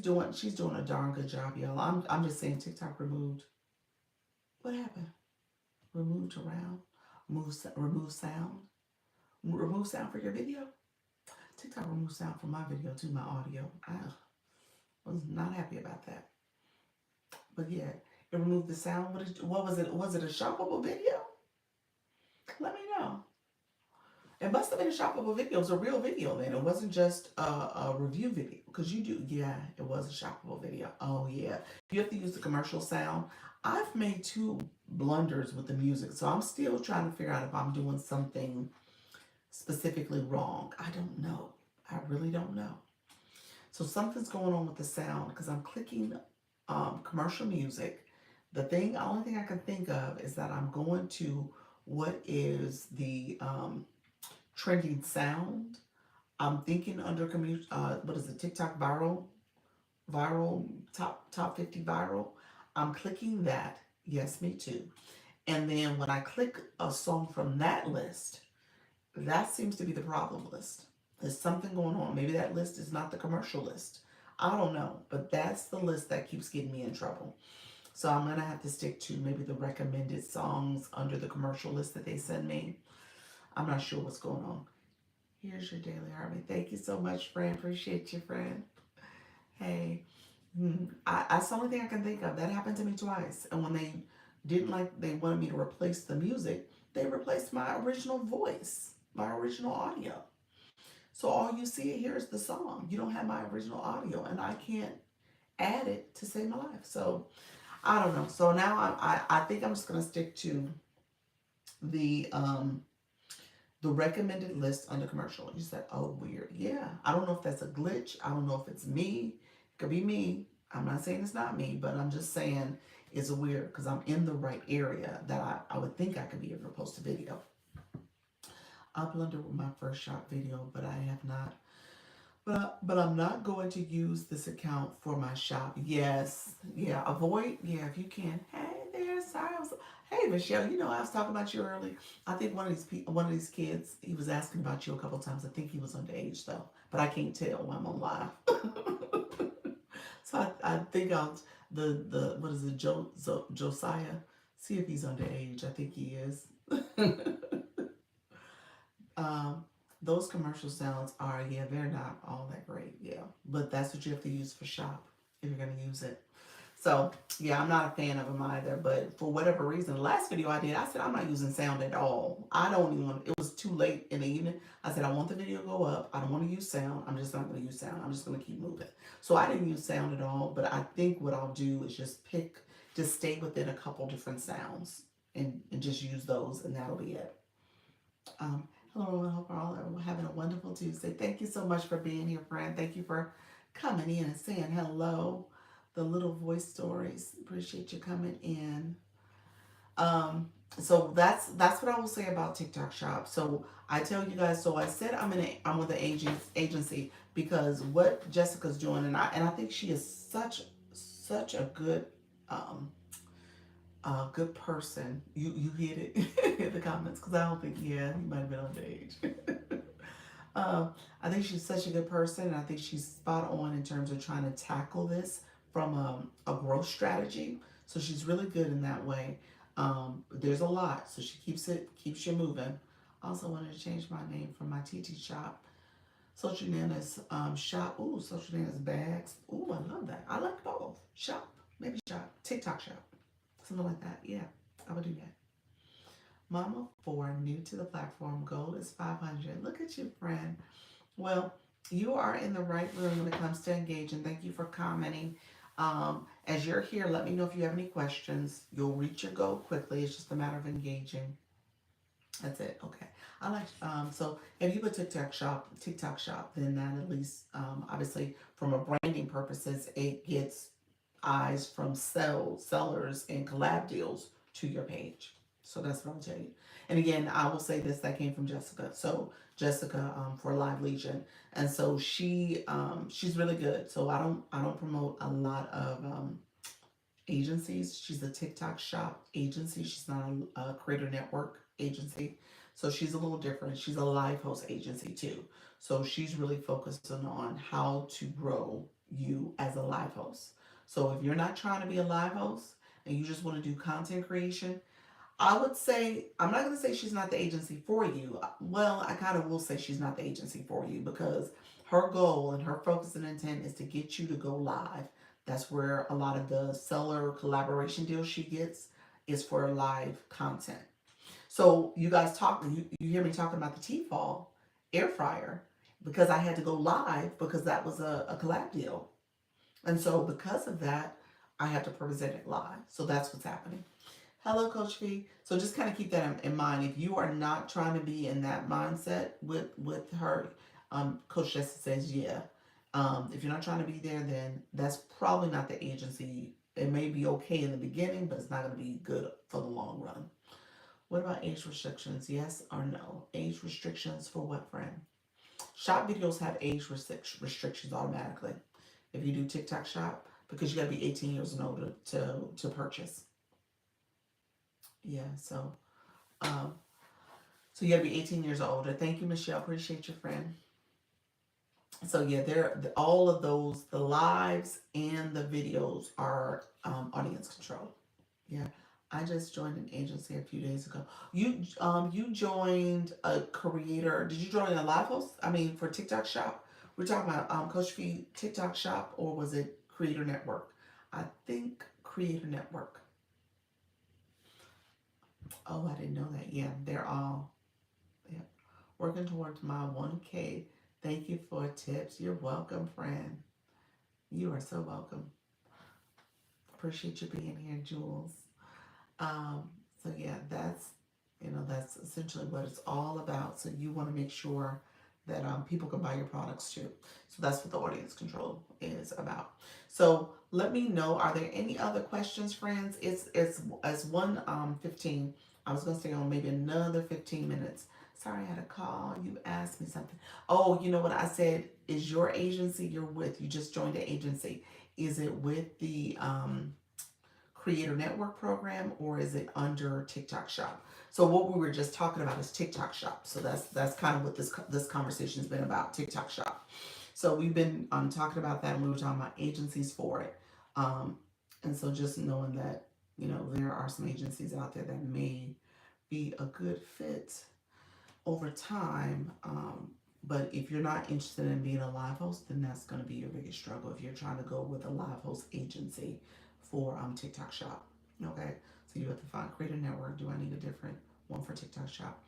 Speaker 1: doing a darn good job, y'all. I'm just saying TikTok removed. What happened? Removed around, remove sound, remove sound for your video. TikTok remove sound from my video to my audio. I was not happy about that. But yeah, it removed the sound. What was it? Was it a shoppable video? Let me know. It must have been a shoppable video. It was a real video then. It wasn't just a review video. Because you do, yeah, it was a shoppable video. Oh, yeah. You have to use the commercial sound. I've made two blunders with the music. So I'm still trying to figure out if I'm doing something specifically wrong. I don't know. I really don't know. So something's going on with the sound because I'm clicking commercial music. Only thing I can think of is that I'm going to what is the trending sound. I'm thinking under what is it, TikTok viral top 50 viral. I'm clicking that. Yes, me too. And then when I click a song from that list, that seems to be the problem list. There's something going on. Maybe that list is not the commercial list. I don't know, but that's the list that keeps getting me in trouble. So I'm gonna have to stick to maybe the recommended songs under the commercial list that they send me. I'm not sure what's going on. Here's your daily harmony. Thank you so much, friend. Appreciate you, friend. Hey, that's the only thing I can think of. That happened to me twice. And when they wanted me to replace the music, they replaced my original voice, my original audio. So all you see here is the song. You don't have my original audio, and I can't add it to save my life. So I don't know. So now I think I'm just gonna stick to the um the recommended list under commercial. You said, oh, weird. Yeah. I don't know if that's a glitch. I don't know if it's me. It could be me. I'm not saying it's not me, but I'm just saying it's weird because I'm in the right area that I would think I could be able to post a video. I blundered with my first shop video, but I have not. But I'm not going to use this account for my shop. Yes, yeah. Avoid. Yeah, if you can. Hey there, sorry. Hey Hey Michelle, you know I was talking about you earlier. I think one of these kids, he was asking about you a couple of times. I think he was underage though, but I can't tell when I'm on live. So I think I'll the what is it, Josiah? See if he's underage. I think he is. um, those commercial sounds are, yeah, they're not all that great, yeah. But that's what you have to use for shop if you're gonna use it. So yeah, I'm not a fan of them either. But for whatever reason, the last video I did, I said I'm not using sound at all. I don't even want. It was too late in the evening. I said I want the video to go up. I don't want to use sound. I'm just not going to use sound. I'm just going to keep moving. So I didn't use sound at all. But I think what I'll do is just stay within a couple different sounds and just use those, and that'll be it. Um, Hello, everyone. Hope we're all having a wonderful Tuesday. Thank you so much for being here, friend. Thank you for coming in and saying hello. The little voice stories. Appreciate you coming in. Um, so that's what I will say about TikTok Shop. So I tell you guys. So I said I'm with the agency because what Jessica's doing, and I think she is such a um, good person. You hit it in the comments because I don't think, yeah, he might have been underage. I think she's such a good person, and I think she's spot on in terms of trying to tackle this from a growth strategy. So she's really good in that way. There's a lot, so she keeps you moving. I also wanted to change my name from my TT shop, Social Nana's shop. Ooh, Social Nana's bags. Ooh, I love that. I like both. Shop, maybe shop, TikTok shop, something like that. Yeah, I would do that. Mama 4, new to the platform. Goal is 500. Look at you, friend. Well, you are in the right room when it comes to engaging. Thank you for commenting. As you're here, let me know if you have any questions. You'll reach your goal quickly. It's just a matter of engaging. That's it. Okay. I like so if you put TikTok shop, then that at least obviously from a branding purposes, it gets eyes from sellers and collab deals to your page. So that's what I'll tell you. And again, I will say this, that came from Jessica. So Jessica for Live Legion, and so she's really good. So I don't promote a lot of agencies. She's a TikTok shop agency. She's not a creator network agency. So she's a little different. She's a live host agency too. So she's really focusing on how to grow you as a live host. So if you're not trying to be a live host and you just want to do content creation, I would say, I'm not going to say she's not the agency for you. Well, I kind of will say she's not the agency for you because her goal and her focus and intent is to get you to go live. That's where a lot of the seller collaboration deals she gets is for live content. So you guys you hear me talking about the T-Fall air fryer because I had to go live because that was a collab deal. And so because of that, I had to present it live. So that's what's happening. Hello, Coach V. So just kind of keep that in mind. If you are not trying to be in that mindset with her, Coach Jessica says, yeah. If you're not trying to be there, then that's probably not the agency. It may be okay in the beginning, but it's not going to be good for the long run. What about age restrictions? Yes or no? Age restrictions for what, friend? Shop videos have age restrictions automatically. If you do TikTok shop, because you got to be 18 years and older to purchase. Yeah, um, so you got to be 18 years or older. Thank you, Michelle. Appreciate your friend. So yeah, all of those, the lives and the videos are audience control. Yeah, I just joined an agency a few days ago. You joined a creator. Did you join a live host? I mean, for TikTok Shop. We're talking about Coach Fee TikTok Shop, or was it Creator Network? I think Creator Network. Oh, I didn't know that. Yeah, they're all, yeah, working towards my 1K. Thank you for tips. You're welcome, friend. You are so welcome. Appreciate you being here, Jules. Um, so yeah, that's essentially what it's all about. So you want to make sure that people can buy your products too. So that's what the audience control is about. So let me know. Are there any other questions, friends? It's 1:15. I was gonna stay on maybe another 15 minutes. Sorry, I had a call. You asked me something. Oh, you know what I said? Is your agency you're with? You just joined the agency. Is it with the Creator Network program, or is it under TikTok Shop? So what we were just talking about is TikTok Shop. So that's kind of what this conversation has been about, TikTok Shop. So we've been talking about that, and we were talking about agencies for it. Um, and so just knowing that, there are some agencies out there that may be a good fit over time. But if you're not interested in being a live host, then that's going to be your biggest struggle if you're trying to go with a live host agency for TikTok Shop. Okay, so you have to find Creator Network. Do I need a different one for TikTok Shop?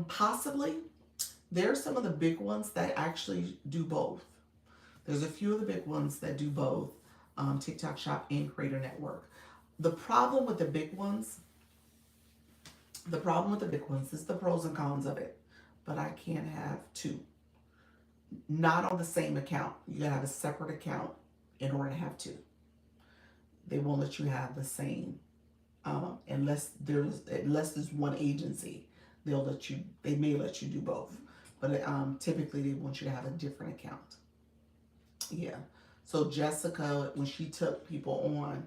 Speaker 1: Possibly. There's some of the big ones that actually do both. There's a few of the big ones that do both, TikTok Shop and Creator Network. The problem with the big ones, the problem with the big ones is the pros and cons of it. But I can't have two, not on the same account. You gotta have a separate account in order to have two. They won't let you have the same, unless there's one agency. They may let you do both, but typically they want you to have a different account. Yeah. So Jessica, when she took people on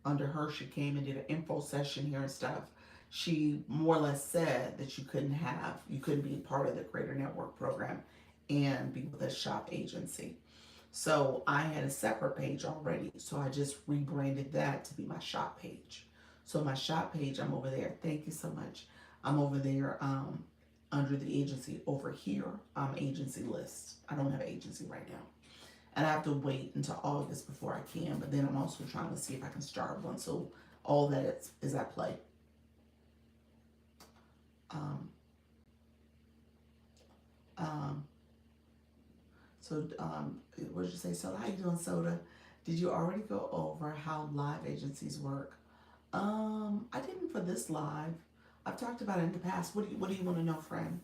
Speaker 1: under her, she came and did an info session here and stuff. She more or less said that you couldn't be part of the Creator Network program and be with a shop agency. So I had a separate page already, so I just rebranded that to be my shop page. So my shop page, I'm over there. Thank you so much. I'm over there under the agency. Over here, agency list. I don't have an agency right now. And I have to wait until August before I can. But then I'm also trying to see if I can start one. So all that is at play. Um, um, what did you say? So how you doing, Soda? Did you already go over how live agencies work? I didn't for this live. I've talked about it in the past. What do you want to know, friend?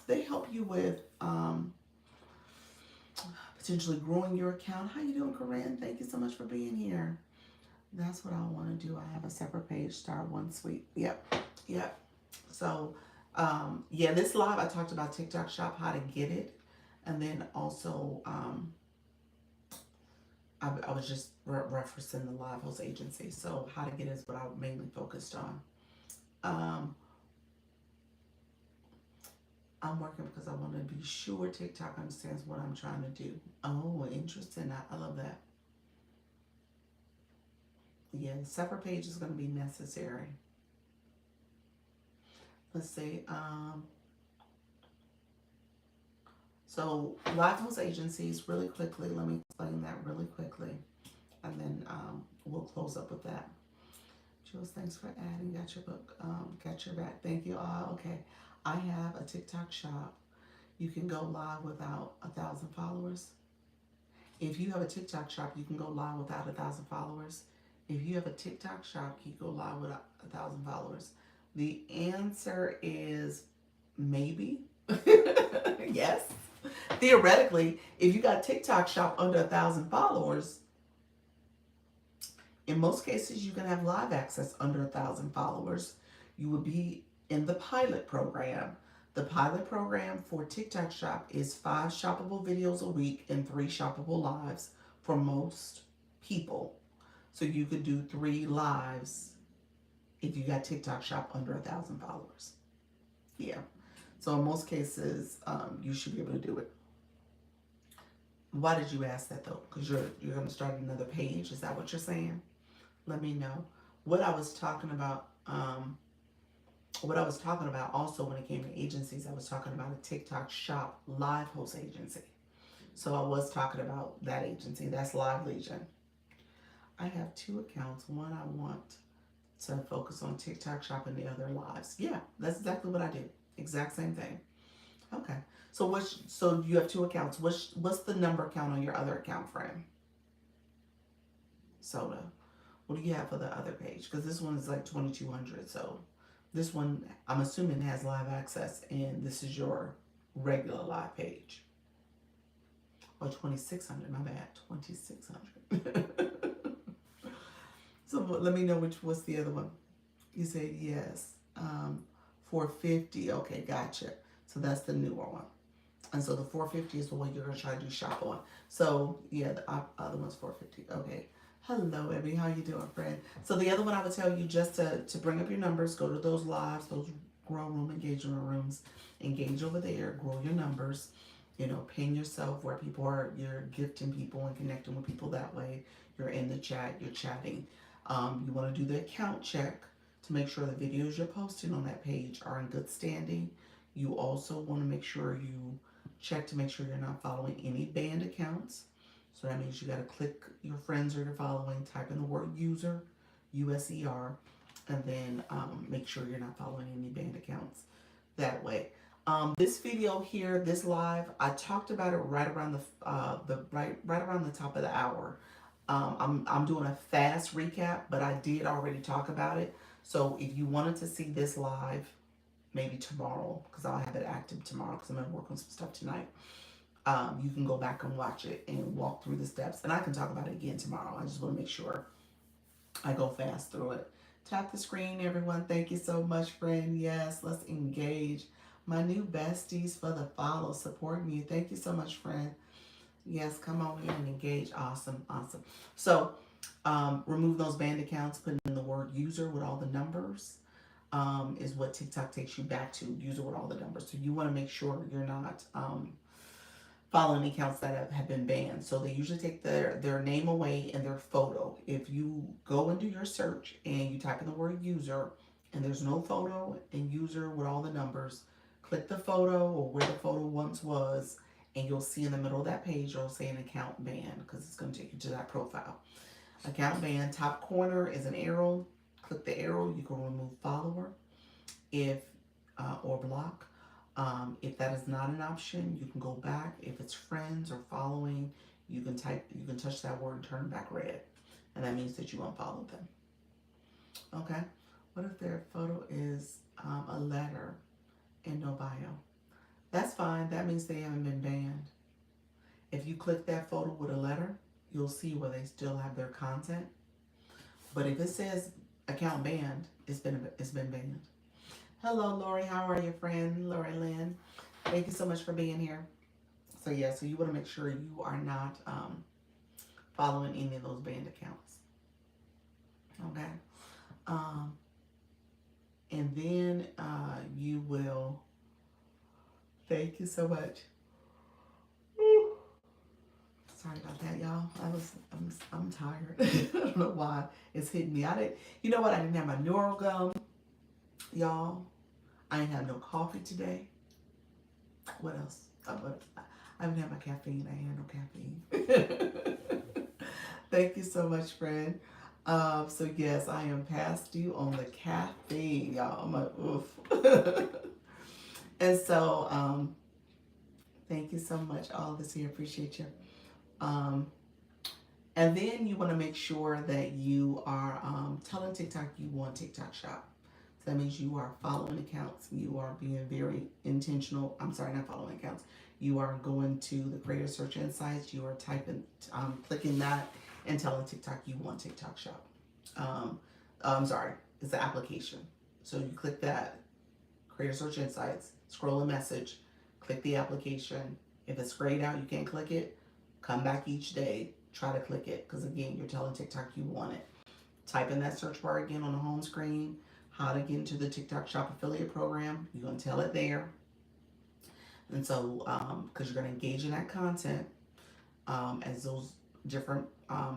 Speaker 1: They help you with potentially growing your account. How you doing, Corinne? Thank you so much for being here. That's what I want to do. I have a separate page, Star One Suite. Yep. So, yeah, this live I talked about TikTok Shop, how to get it, and then also I was just referencing the live host agency. So how to get it is what I mainly focused on. I'm working because I want to be sure TikTok understands what I'm trying to do. Oh, interesting. I love that. Yeah, separate page is going to be necessary. Let's see. So live host agencies, really quickly. Let me explain that really quickly, and then we'll close up with that. Jules, thanks for adding. Got your book. Got your back. Thank you all. Okay, I have a TikTok shop. You can go live without 1,000 followers. If you have a TikTok shop, you can go live without 1,000 followers. If you have a TikTok shop, you can go live without 1,000 followers. The answer is maybe. Yes. Theoretically, if you got TikTok shop under 1,000 followers, in most cases you can have live access under 1,000 followers. You would be in the pilot program. The pilot program for TikTok Shop is 5 shoppable videos a week and 3 shoppable lives for most people. So you could do 3 lives if you got TikTok Shop under 1,000 followers. Yeah. So in most cases, you should be able to do it. Why did you ask that though? Because you're going to start another page. Is that what you're saying? Let me know. What I was talking about. Also when it came to agencies, I was talking about a TikTok Shop live host agency. So I was talking about that agency. That's Live Legion. I have 2 accounts. One I want to focus on TikTok Shop and the other lives. Yeah, that's exactly what I do. Exact same thing. Okay. So you have 2 accounts. What's the number count on your other account, friend? Soda. What do you have for the other page? Because this one is like 2,200. So this one, I'm assuming, has live access, and this is your regular live page. Or 2,600. My bad. 2,600. So let me know what's the other one. You said yes. 450. Okay, gotcha. So that's the newer one. And so the 450 is the one you're gonna try to do shop on. So yeah, the other one's 450. Okay. Hello, Abby. How you doing, friend? So the other one I would tell you just to bring up your numbers, go to those lives, those grow room engagement rooms, engage over there, grow your numbers. You know, pin yourself where people are. You're gifting people and connecting with people that way. You're in the chat. You're chatting. You want to do the account check to make sure the videos you're posting on that page are in good standing. You also want to make sure you check to make sure you're not following any banned accounts. So that means you got to click your friends or your following, type in the word user, USER, and then make sure you're not following any banned accounts that way. This video here, this live, I talked about it right around right around the top of the hour. I'm doing a fast recap, but I did already talk about it. So if you wanted to see this live, maybe tomorrow, because I'll have it active tomorrow because I'm going to work on some stuff tonight. You can go back and watch it and walk through the steps. And I can talk about it again tomorrow. I just want to make sure I go fast through it. Tap the screen, everyone. Thank you so much, friend. Yes, let's engage. My new besties for the follow, supporting you. Thank you so much, friend. Yes, come on in and engage. Awesome, awesome. So, remove those banned accounts, put in the word user with all the numbers. Is what TikTok takes you back to, user with all the numbers. So you want to make sure you're not following accounts that have been banned. So they usually take their name away and their photo. If you go and do your search and you type in the word user and there's no photo and user with all the numbers, click the photo or where the photo once was, and you'll see in the middle of that page, it'll say an account ban because it's going to take you to that profile. Account ban, top corner is an arrow. Click the arrow, you can remove follower if or block. If that is not an option, you can go back. If it's friends or following, you can touch that word and turn it back red. And that means that you unfollowed them. Okay? What if their photo is a letter and no bio? That's fine. That means they haven't been banned. If you click that photo with a letter, you'll see where they still have their content. But if it says account banned, it's been banned. Hello, Lori. How are you, friend? Lori Lynn. Thank you so much for being here. So yeah, so you want to make sure you are not following any of those banned accounts. Okay. And then you will. Thank you so much. Sorry about that, y'all. I'm tired. I don't know why it's hitting me. You know what? I didn't have my neural gum, y'all. I didn't have no coffee today. What else? I haven't had my caffeine. I had no caffeine. Thank you so much, friend. So yes, I am past due on the caffeine, y'all. I'm like, oof. And so, thank you so much, all of us here. Appreciate you. And then you want to make sure that you are telling TikTok you want TikTok Shop. So that means you are following accounts. You are being very intentional. I'm sorry, not following accounts. You are going to the creator search insights. You are clicking that and telling TikTok you want TikTok Shop. I'm sorry, it's the application. So you click that, creator search insights, scroll a message, click the application. If it's grayed out, you can't click it. Come back each day, try to click it, because again, you're telling TikTok you want it. Type in that search bar again on the home screen, how to get into the TikTok Shop affiliate program. You're going to tell it there. And so, because you're going to engage in that content as those different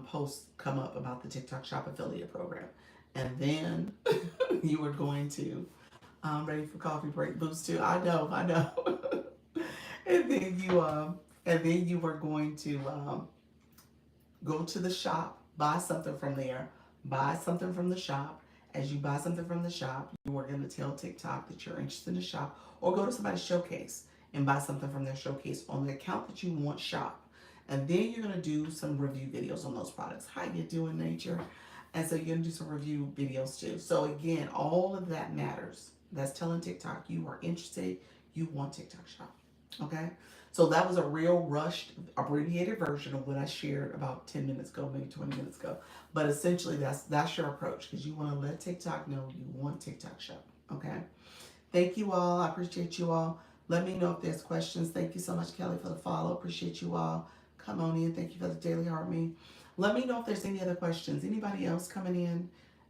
Speaker 1: posts come up about the TikTok Shop affiliate program. And then you are going to, ready for coffee break boost too. I know. And then you are going to go to the shop, buy something from there, buy something from the shop. As you buy something from the shop, you are going to tell TikTok that you're interested in the shop, or go to somebody's showcase and buy something from their showcase on the account that you want shop. And then you're going to do some review videos on those products. How you doing, nature? And so you're going to do some review videos too. So again, all of that matters. That's telling TikTok you are interested, you want TikTok Shop. Okay? So that was a real rushed, abbreviated version of what I shared about 10 minutes ago, maybe 20 minutes ago. But essentially, that's your approach, because you want to let TikTok know you want TikTok Shop. Okay? Thank you all. I appreciate you all. Let me know if there's questions. Thank you so much, Kelly, for the follow. Appreciate you all. Come on in. Thank you for the daily heart me. Let me know if there's any other questions. Anybody else coming in?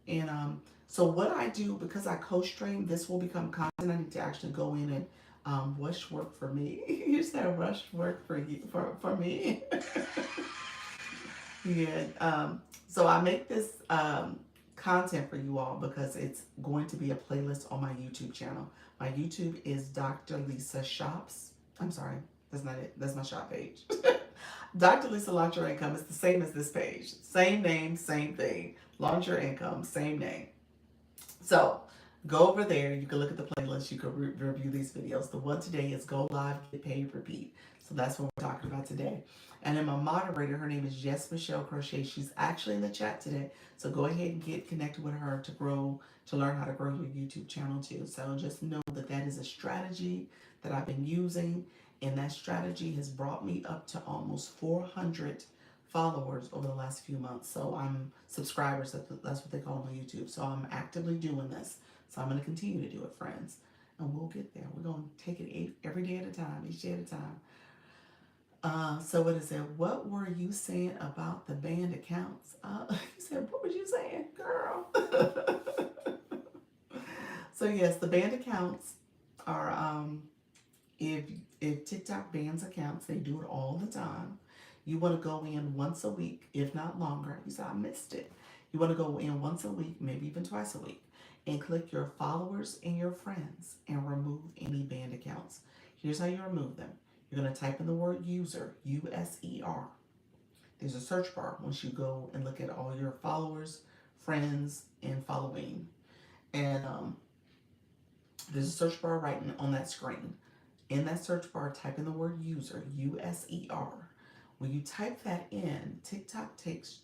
Speaker 1: And so what I do, because I co-stream, this will become content. I need to actually go in and rush work for me. You said rush work for you for me. Yeah. So I make this content for you all because it's going to be a playlist on my YouTube channel. My YouTube is Dr. Lisa Shops. I'm sorry, that's not it. That's my shop page. Dr. Lisa Launch Your Income is the same as this page. Same name, same thing. Launch Your Income, same name. So go over there. You can look at the playlist. You can review these videos. The one today is Go Live, Get Paid, Repeat. So that's what we're talking about today. And then my moderator, her name is Jess Michelle Crochet. She's actually in the chat today. So go ahead and get connected with her to grow, to learn how to grow your YouTube channel too. So just know that that is a strategy that I've been using. And that strategy has brought me up to almost 400 followers over the last few months. So I'm subscribers, that's what they call them on YouTube. So I'm actively doing this. So I'm going to continue to do it, friends. And we'll get there. We're going to take it every day at a time, each day at a time. So what is it? What were you saying about the banned accounts? You said, what was you saying, girl? So yes, the banned accounts are if if TikTok bans accounts, they do it all the time. You want to go in once a week, if not longer. You said I missed it. You want to go in once a week, maybe even twice a week, and click your followers and your friends and remove any banned accounts. Here's how you remove them. You're going to type in the word user, USER. There's a search bar once you go and look at all your followers, friends, and following. And there's a search bar right on that screen. In that search bar, type in the word user, USER. When you type that in, TikTok takes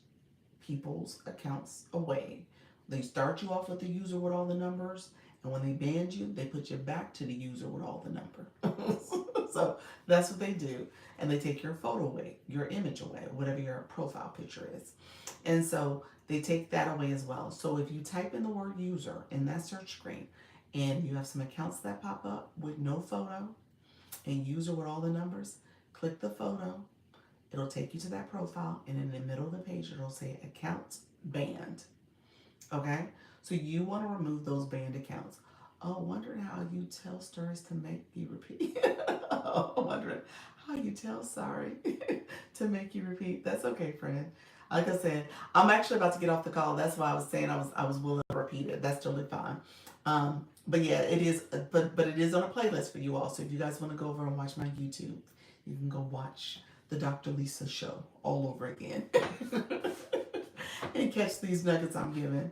Speaker 1: people's accounts away. They start you off with the user with all the numbers, and when they ban you, they put you back to the user with all the number. So that's what they do. And they take your photo away, your image away, whatever your profile picture is. And so they take that away as well. So if you type in the word user in that search screen and you have some accounts that pop up with no photo and user with all the numbers, click the photo. It'll take you to that profile, and in the middle of the page, it'll say account banned. Okay? So you want to remove those banned accounts. Oh, wondering how you tell stories to make you repeat. Oh, wondering how you tell sorry to make you repeat. That's okay, friend. Like I said, I'm actually about to get off the call. That's why I was saying I was willing to repeat it. That's totally fine. But yeah, it is. But it is on a playlist for you all. So if you guys want to go over and watch my YouTube, you can go watch the Dr. Lisa show all over again and catch these nuggets I'm giving.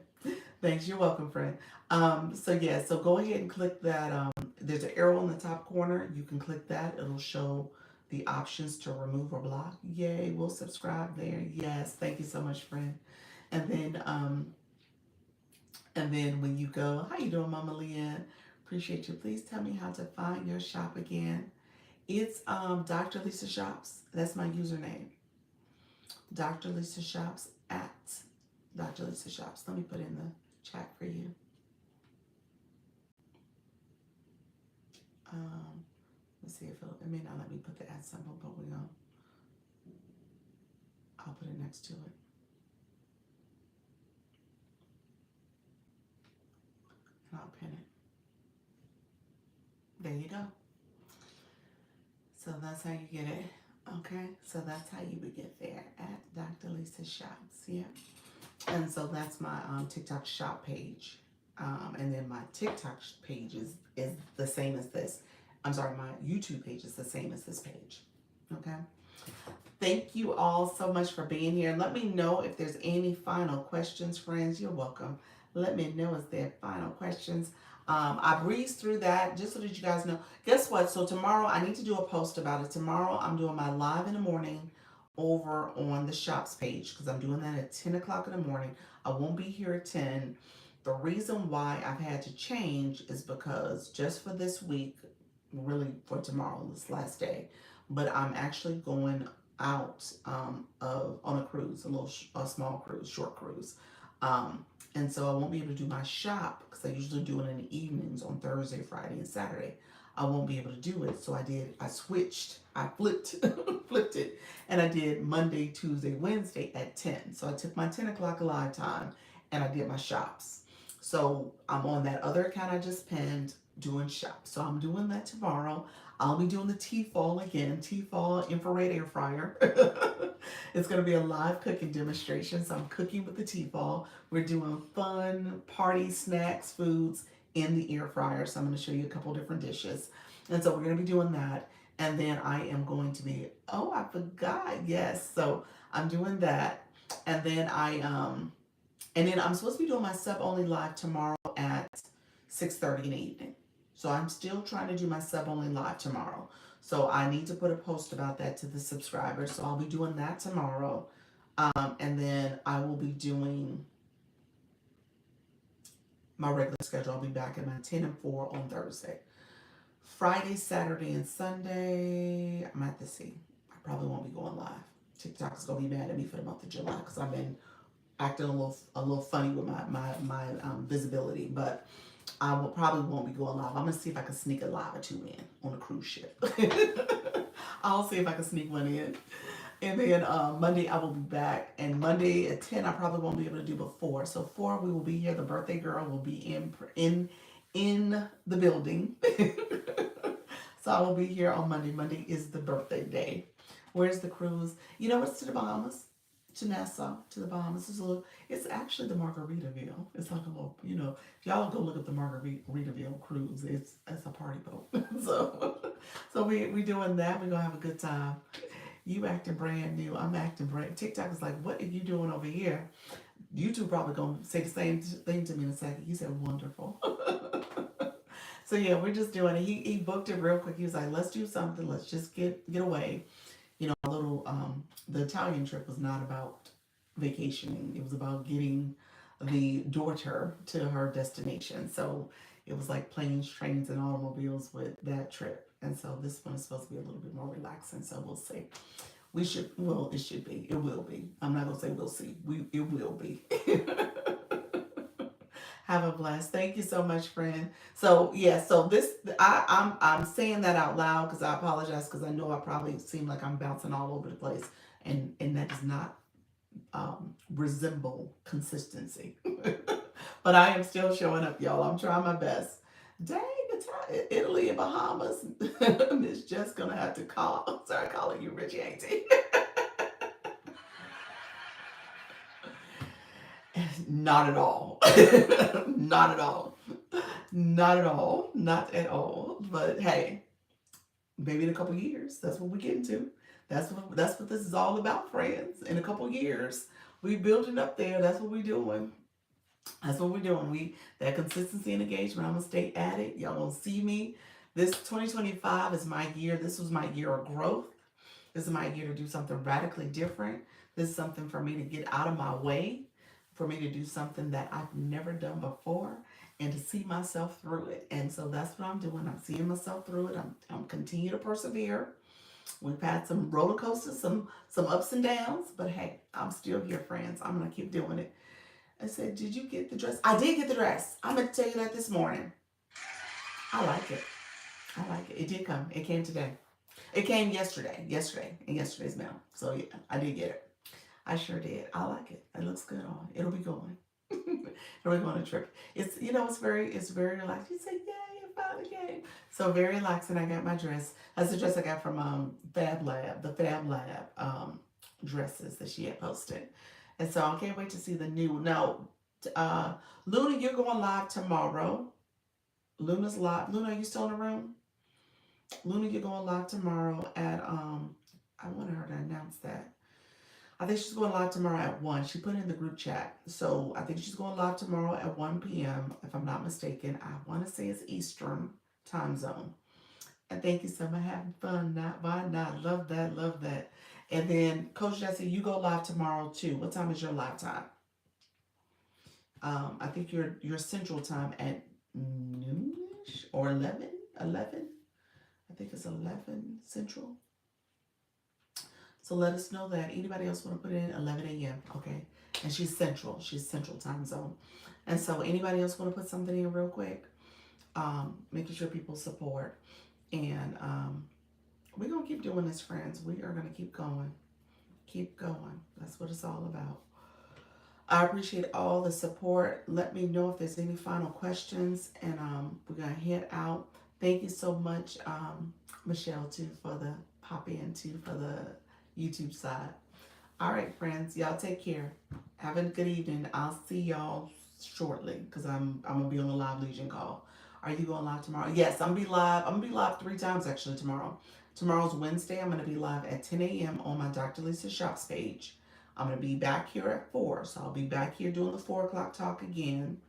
Speaker 1: Thanks. You're welcome, friend. So yeah, so go ahead and click that. There's an arrow in the top corner. You can click that. It'll show the options to remove or block. Yay, we'll subscribe there. Yes, thank you so much, friend. And then when you go, how you doing, Mama Leanne? Appreciate you. Please tell me how to find your shop again. It's Dr. Lisa Shops. That's my username. Dr. Lisa Shops at Dr. Lisa Shops. Let me put in the chat for you. Let's see if it may not let me put the at symbol, but I'll put it next to it. And I'll pin it. There you go. So that's how you get it. Okay, so that's how you would get there at Dr. Lisa Shops. Yeah. And so that's my TikTok shop page. And then my TikTok page is the same as this. I'm sorry, my YouTube page is the same as this page. Okay. Thank you all so much for being here. Let me know if there's any final questions, friends. You're welcome. Let me know if there are final questions. I breezed through that just so that you guys know. Guess what? So tomorrow I need to do a post about it. Tomorrow I'm doing my live in the morning over on the shops page because I'm doing that at 10 o'clock in the morning. I won't be here at 10. The reason why I've had to change is because just for this week, really for tomorrow, this last day, but I'm actually going out on a cruise, a small cruise, short cruise. And so I won't be able to do my shop because I usually do it in the evenings on Thursday, Friday, and Saturday. I won't be able to do it. So I switched, I flipped, flipped it, and I did Monday, Tuesday, Wednesday at 10. So I took my 10 o'clock live time and I did my shops. So I'm on that other account I just pinned doing shops. So I'm doing that tomorrow. I'll be doing the T-Fall again, T-Fall infrared air fryer. It's going to be a live cooking demonstration. So I'm cooking with the T-Fall. We're doing fun party snacks, foods in the air fryer. So I'm going to show you a couple different dishes. And so we're going to be doing that. And then I am going to be, oh, I forgot. Yes. So I'm doing that. And then I'm supposed to be doing my sub only live tomorrow at 6:30 in the evening. So I'm still trying to do my sub only live tomorrow. So I need to put a post about that to the subscribers. So I'll be doing that tomorrow. And then I will be doing my regular schedule. I'll be back at my 10 and 4 on Thursday. Friday, Saturday, and Sunday, I'm at the sea. I probably won't be going live. TikTok is gonna be mad at me for the month of July because I've been acting a little funny with my visibility, but probably won't be going live. I'm gonna see if I can sneak a live or two in on a cruise ship. I'll see if I can sneak one in. And then Monday I will be back, and Monday at 10 I probably won't be able to do before. So 4 we will be here. The birthday girl will be in the building. So I will be here on Monday. Monday is the birthday day. Where's the cruise? You know, it's to the Bahamas, to Nassau, to the Bahamas. It's actually the Margaritaville. It's like a little, if y'all go look up the Margaritaville cruise, it's a party boat. So we doing that. We're gonna have a good time. You acting brand new. I'm acting brand. TikTok is like, what are you doing over here? YouTube probably gonna say the same thing to me in a second. He said, wonderful. So yeah, we're just doing it. He booked it real quick. He was like, let's do something. Let's just get away. A little. The Italian trip was not about vacationing. It was about getting the daughter to her destination. So it was like planes, trains, and automobiles with that trip. And so this one is supposed to be a little bit more relaxing. So we'll see. We should. Well, it should be. It will be. I'm not gonna say we'll see. It will be. Have a blast. Thank you so much, friend. So yeah, so I'm saying that out loud because I apologize because I know I probably seem like I'm bouncing all over the place, and that does not resemble consistency. But I am still showing up, y'all. I'm trying my best. Dang, Italy and Bahamas. Miss Jess gonna have to start calling you Rich Auntie. Not at all. Not at all. Not at all. Not at all. But hey, maybe in a couple years, that's what we're getting to. That's what this is all about, friends. In a couple years, we building up there. That's what we're doing. That's what we're doing. That consistency and engagement. I'm gonna stay at it. Y'all gonna see me. This 2025 is my year. This was my year of growth. This is my year to do something radically different. This is something for me to get out of my way, for me to do something that I've never done before, and to see myself through it. And so that's what I'm doing. I'm seeing myself through it. I'm continue to persevere. We've had some roller coasters, some ups and downs, but hey, I'm still here, friends. I'm gonna keep doing it. I said, did you get the dress? I did get the dress. I'm gonna tell you that this morning. I like it. I like it. It did come. It came today. It came yesterday in yesterday's mail. So yeah, I did get it. I sure did. I like it. It looks good on. It'll be going. It'll be going to trip. It's very relaxed. You say, yay, it finally came. So very relaxing. I got my dress. That's the dress I got from Fab Lab, the Fab Lab dresses that she had posted. And so I can't wait to see the new. Now, Luna, you're going live tomorrow. Luna's live. Luna, are you still in the room? Luna, you're going live tomorrow at I wanted her to announce that. I think she's going live tomorrow at 1. She put it in the group chat. So I think she's going live tomorrow at 1 p.m. If I'm not mistaken. I want to say it's Eastern time zone. And thank you so much. Having fun. Not why not? Love that. Love that. And then Coach Jesse, you go live tomorrow too. What time is your live time? I think your central time at noonish or 11. 11. I think it's 11 central. So let us know that. Anybody else want to put in 11 a.m. Okay. And she's central. She's central time zone. And so anybody else want to put something in real quick? Making sure people support. And we're going to keep doing this, friends. We are going to keep going. Keep going. That's what it's all about. I appreciate all the support. Let me know if there's any final questions, and we're gonna head out. Thank you so much, Michelle, too, for the pop in too for the YouTube side. All right, friends, y'all take care. Have a good evening. I'll see y'all shortly because I'm gonna be on a live Legion call. Are you going live tomorrow? Yes, I'm gonna be live. I'm gonna be live 3 times actually tomorrow. Tomorrow's Wednesday. I'm gonna be live at 10 a.m. on my Dr. Lisa Shops page. I'm gonna be back here at 4, so I'll be back here doing the 4 o'clock talk again.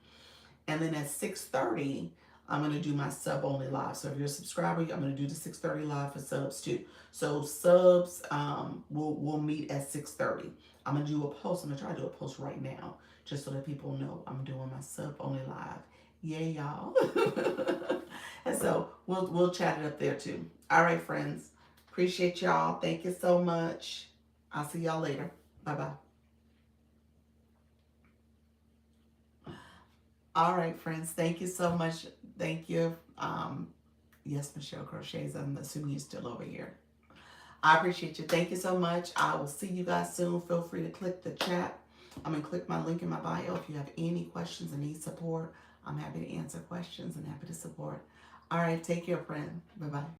Speaker 1: And then at 6:30, I'm gonna do my sub only live. So if you're a subscriber, I'm gonna do the 6:30 live for subs too. So subs, will meet at 6:30. I'm gonna do a post. I'm gonna try to do a post right now, just so that people know I'm doing my sub only live. Yay, y'all! And so we'll chat it up there too. All right, friends. Appreciate y'all. Thank you so much. I'll see y'all later. Bye bye. All right, friends. Thank you so much. Thank you. Yes, Michelle Crochets. I'm assuming you're still over here. I appreciate you. Thank you so much. I will see you guys soon. Feel free to click the chat. I'm going to click my link in my bio. If you have any questions and need support, I'm happy to answer questions and happy to support. All right. Take care, friend. Bye bye.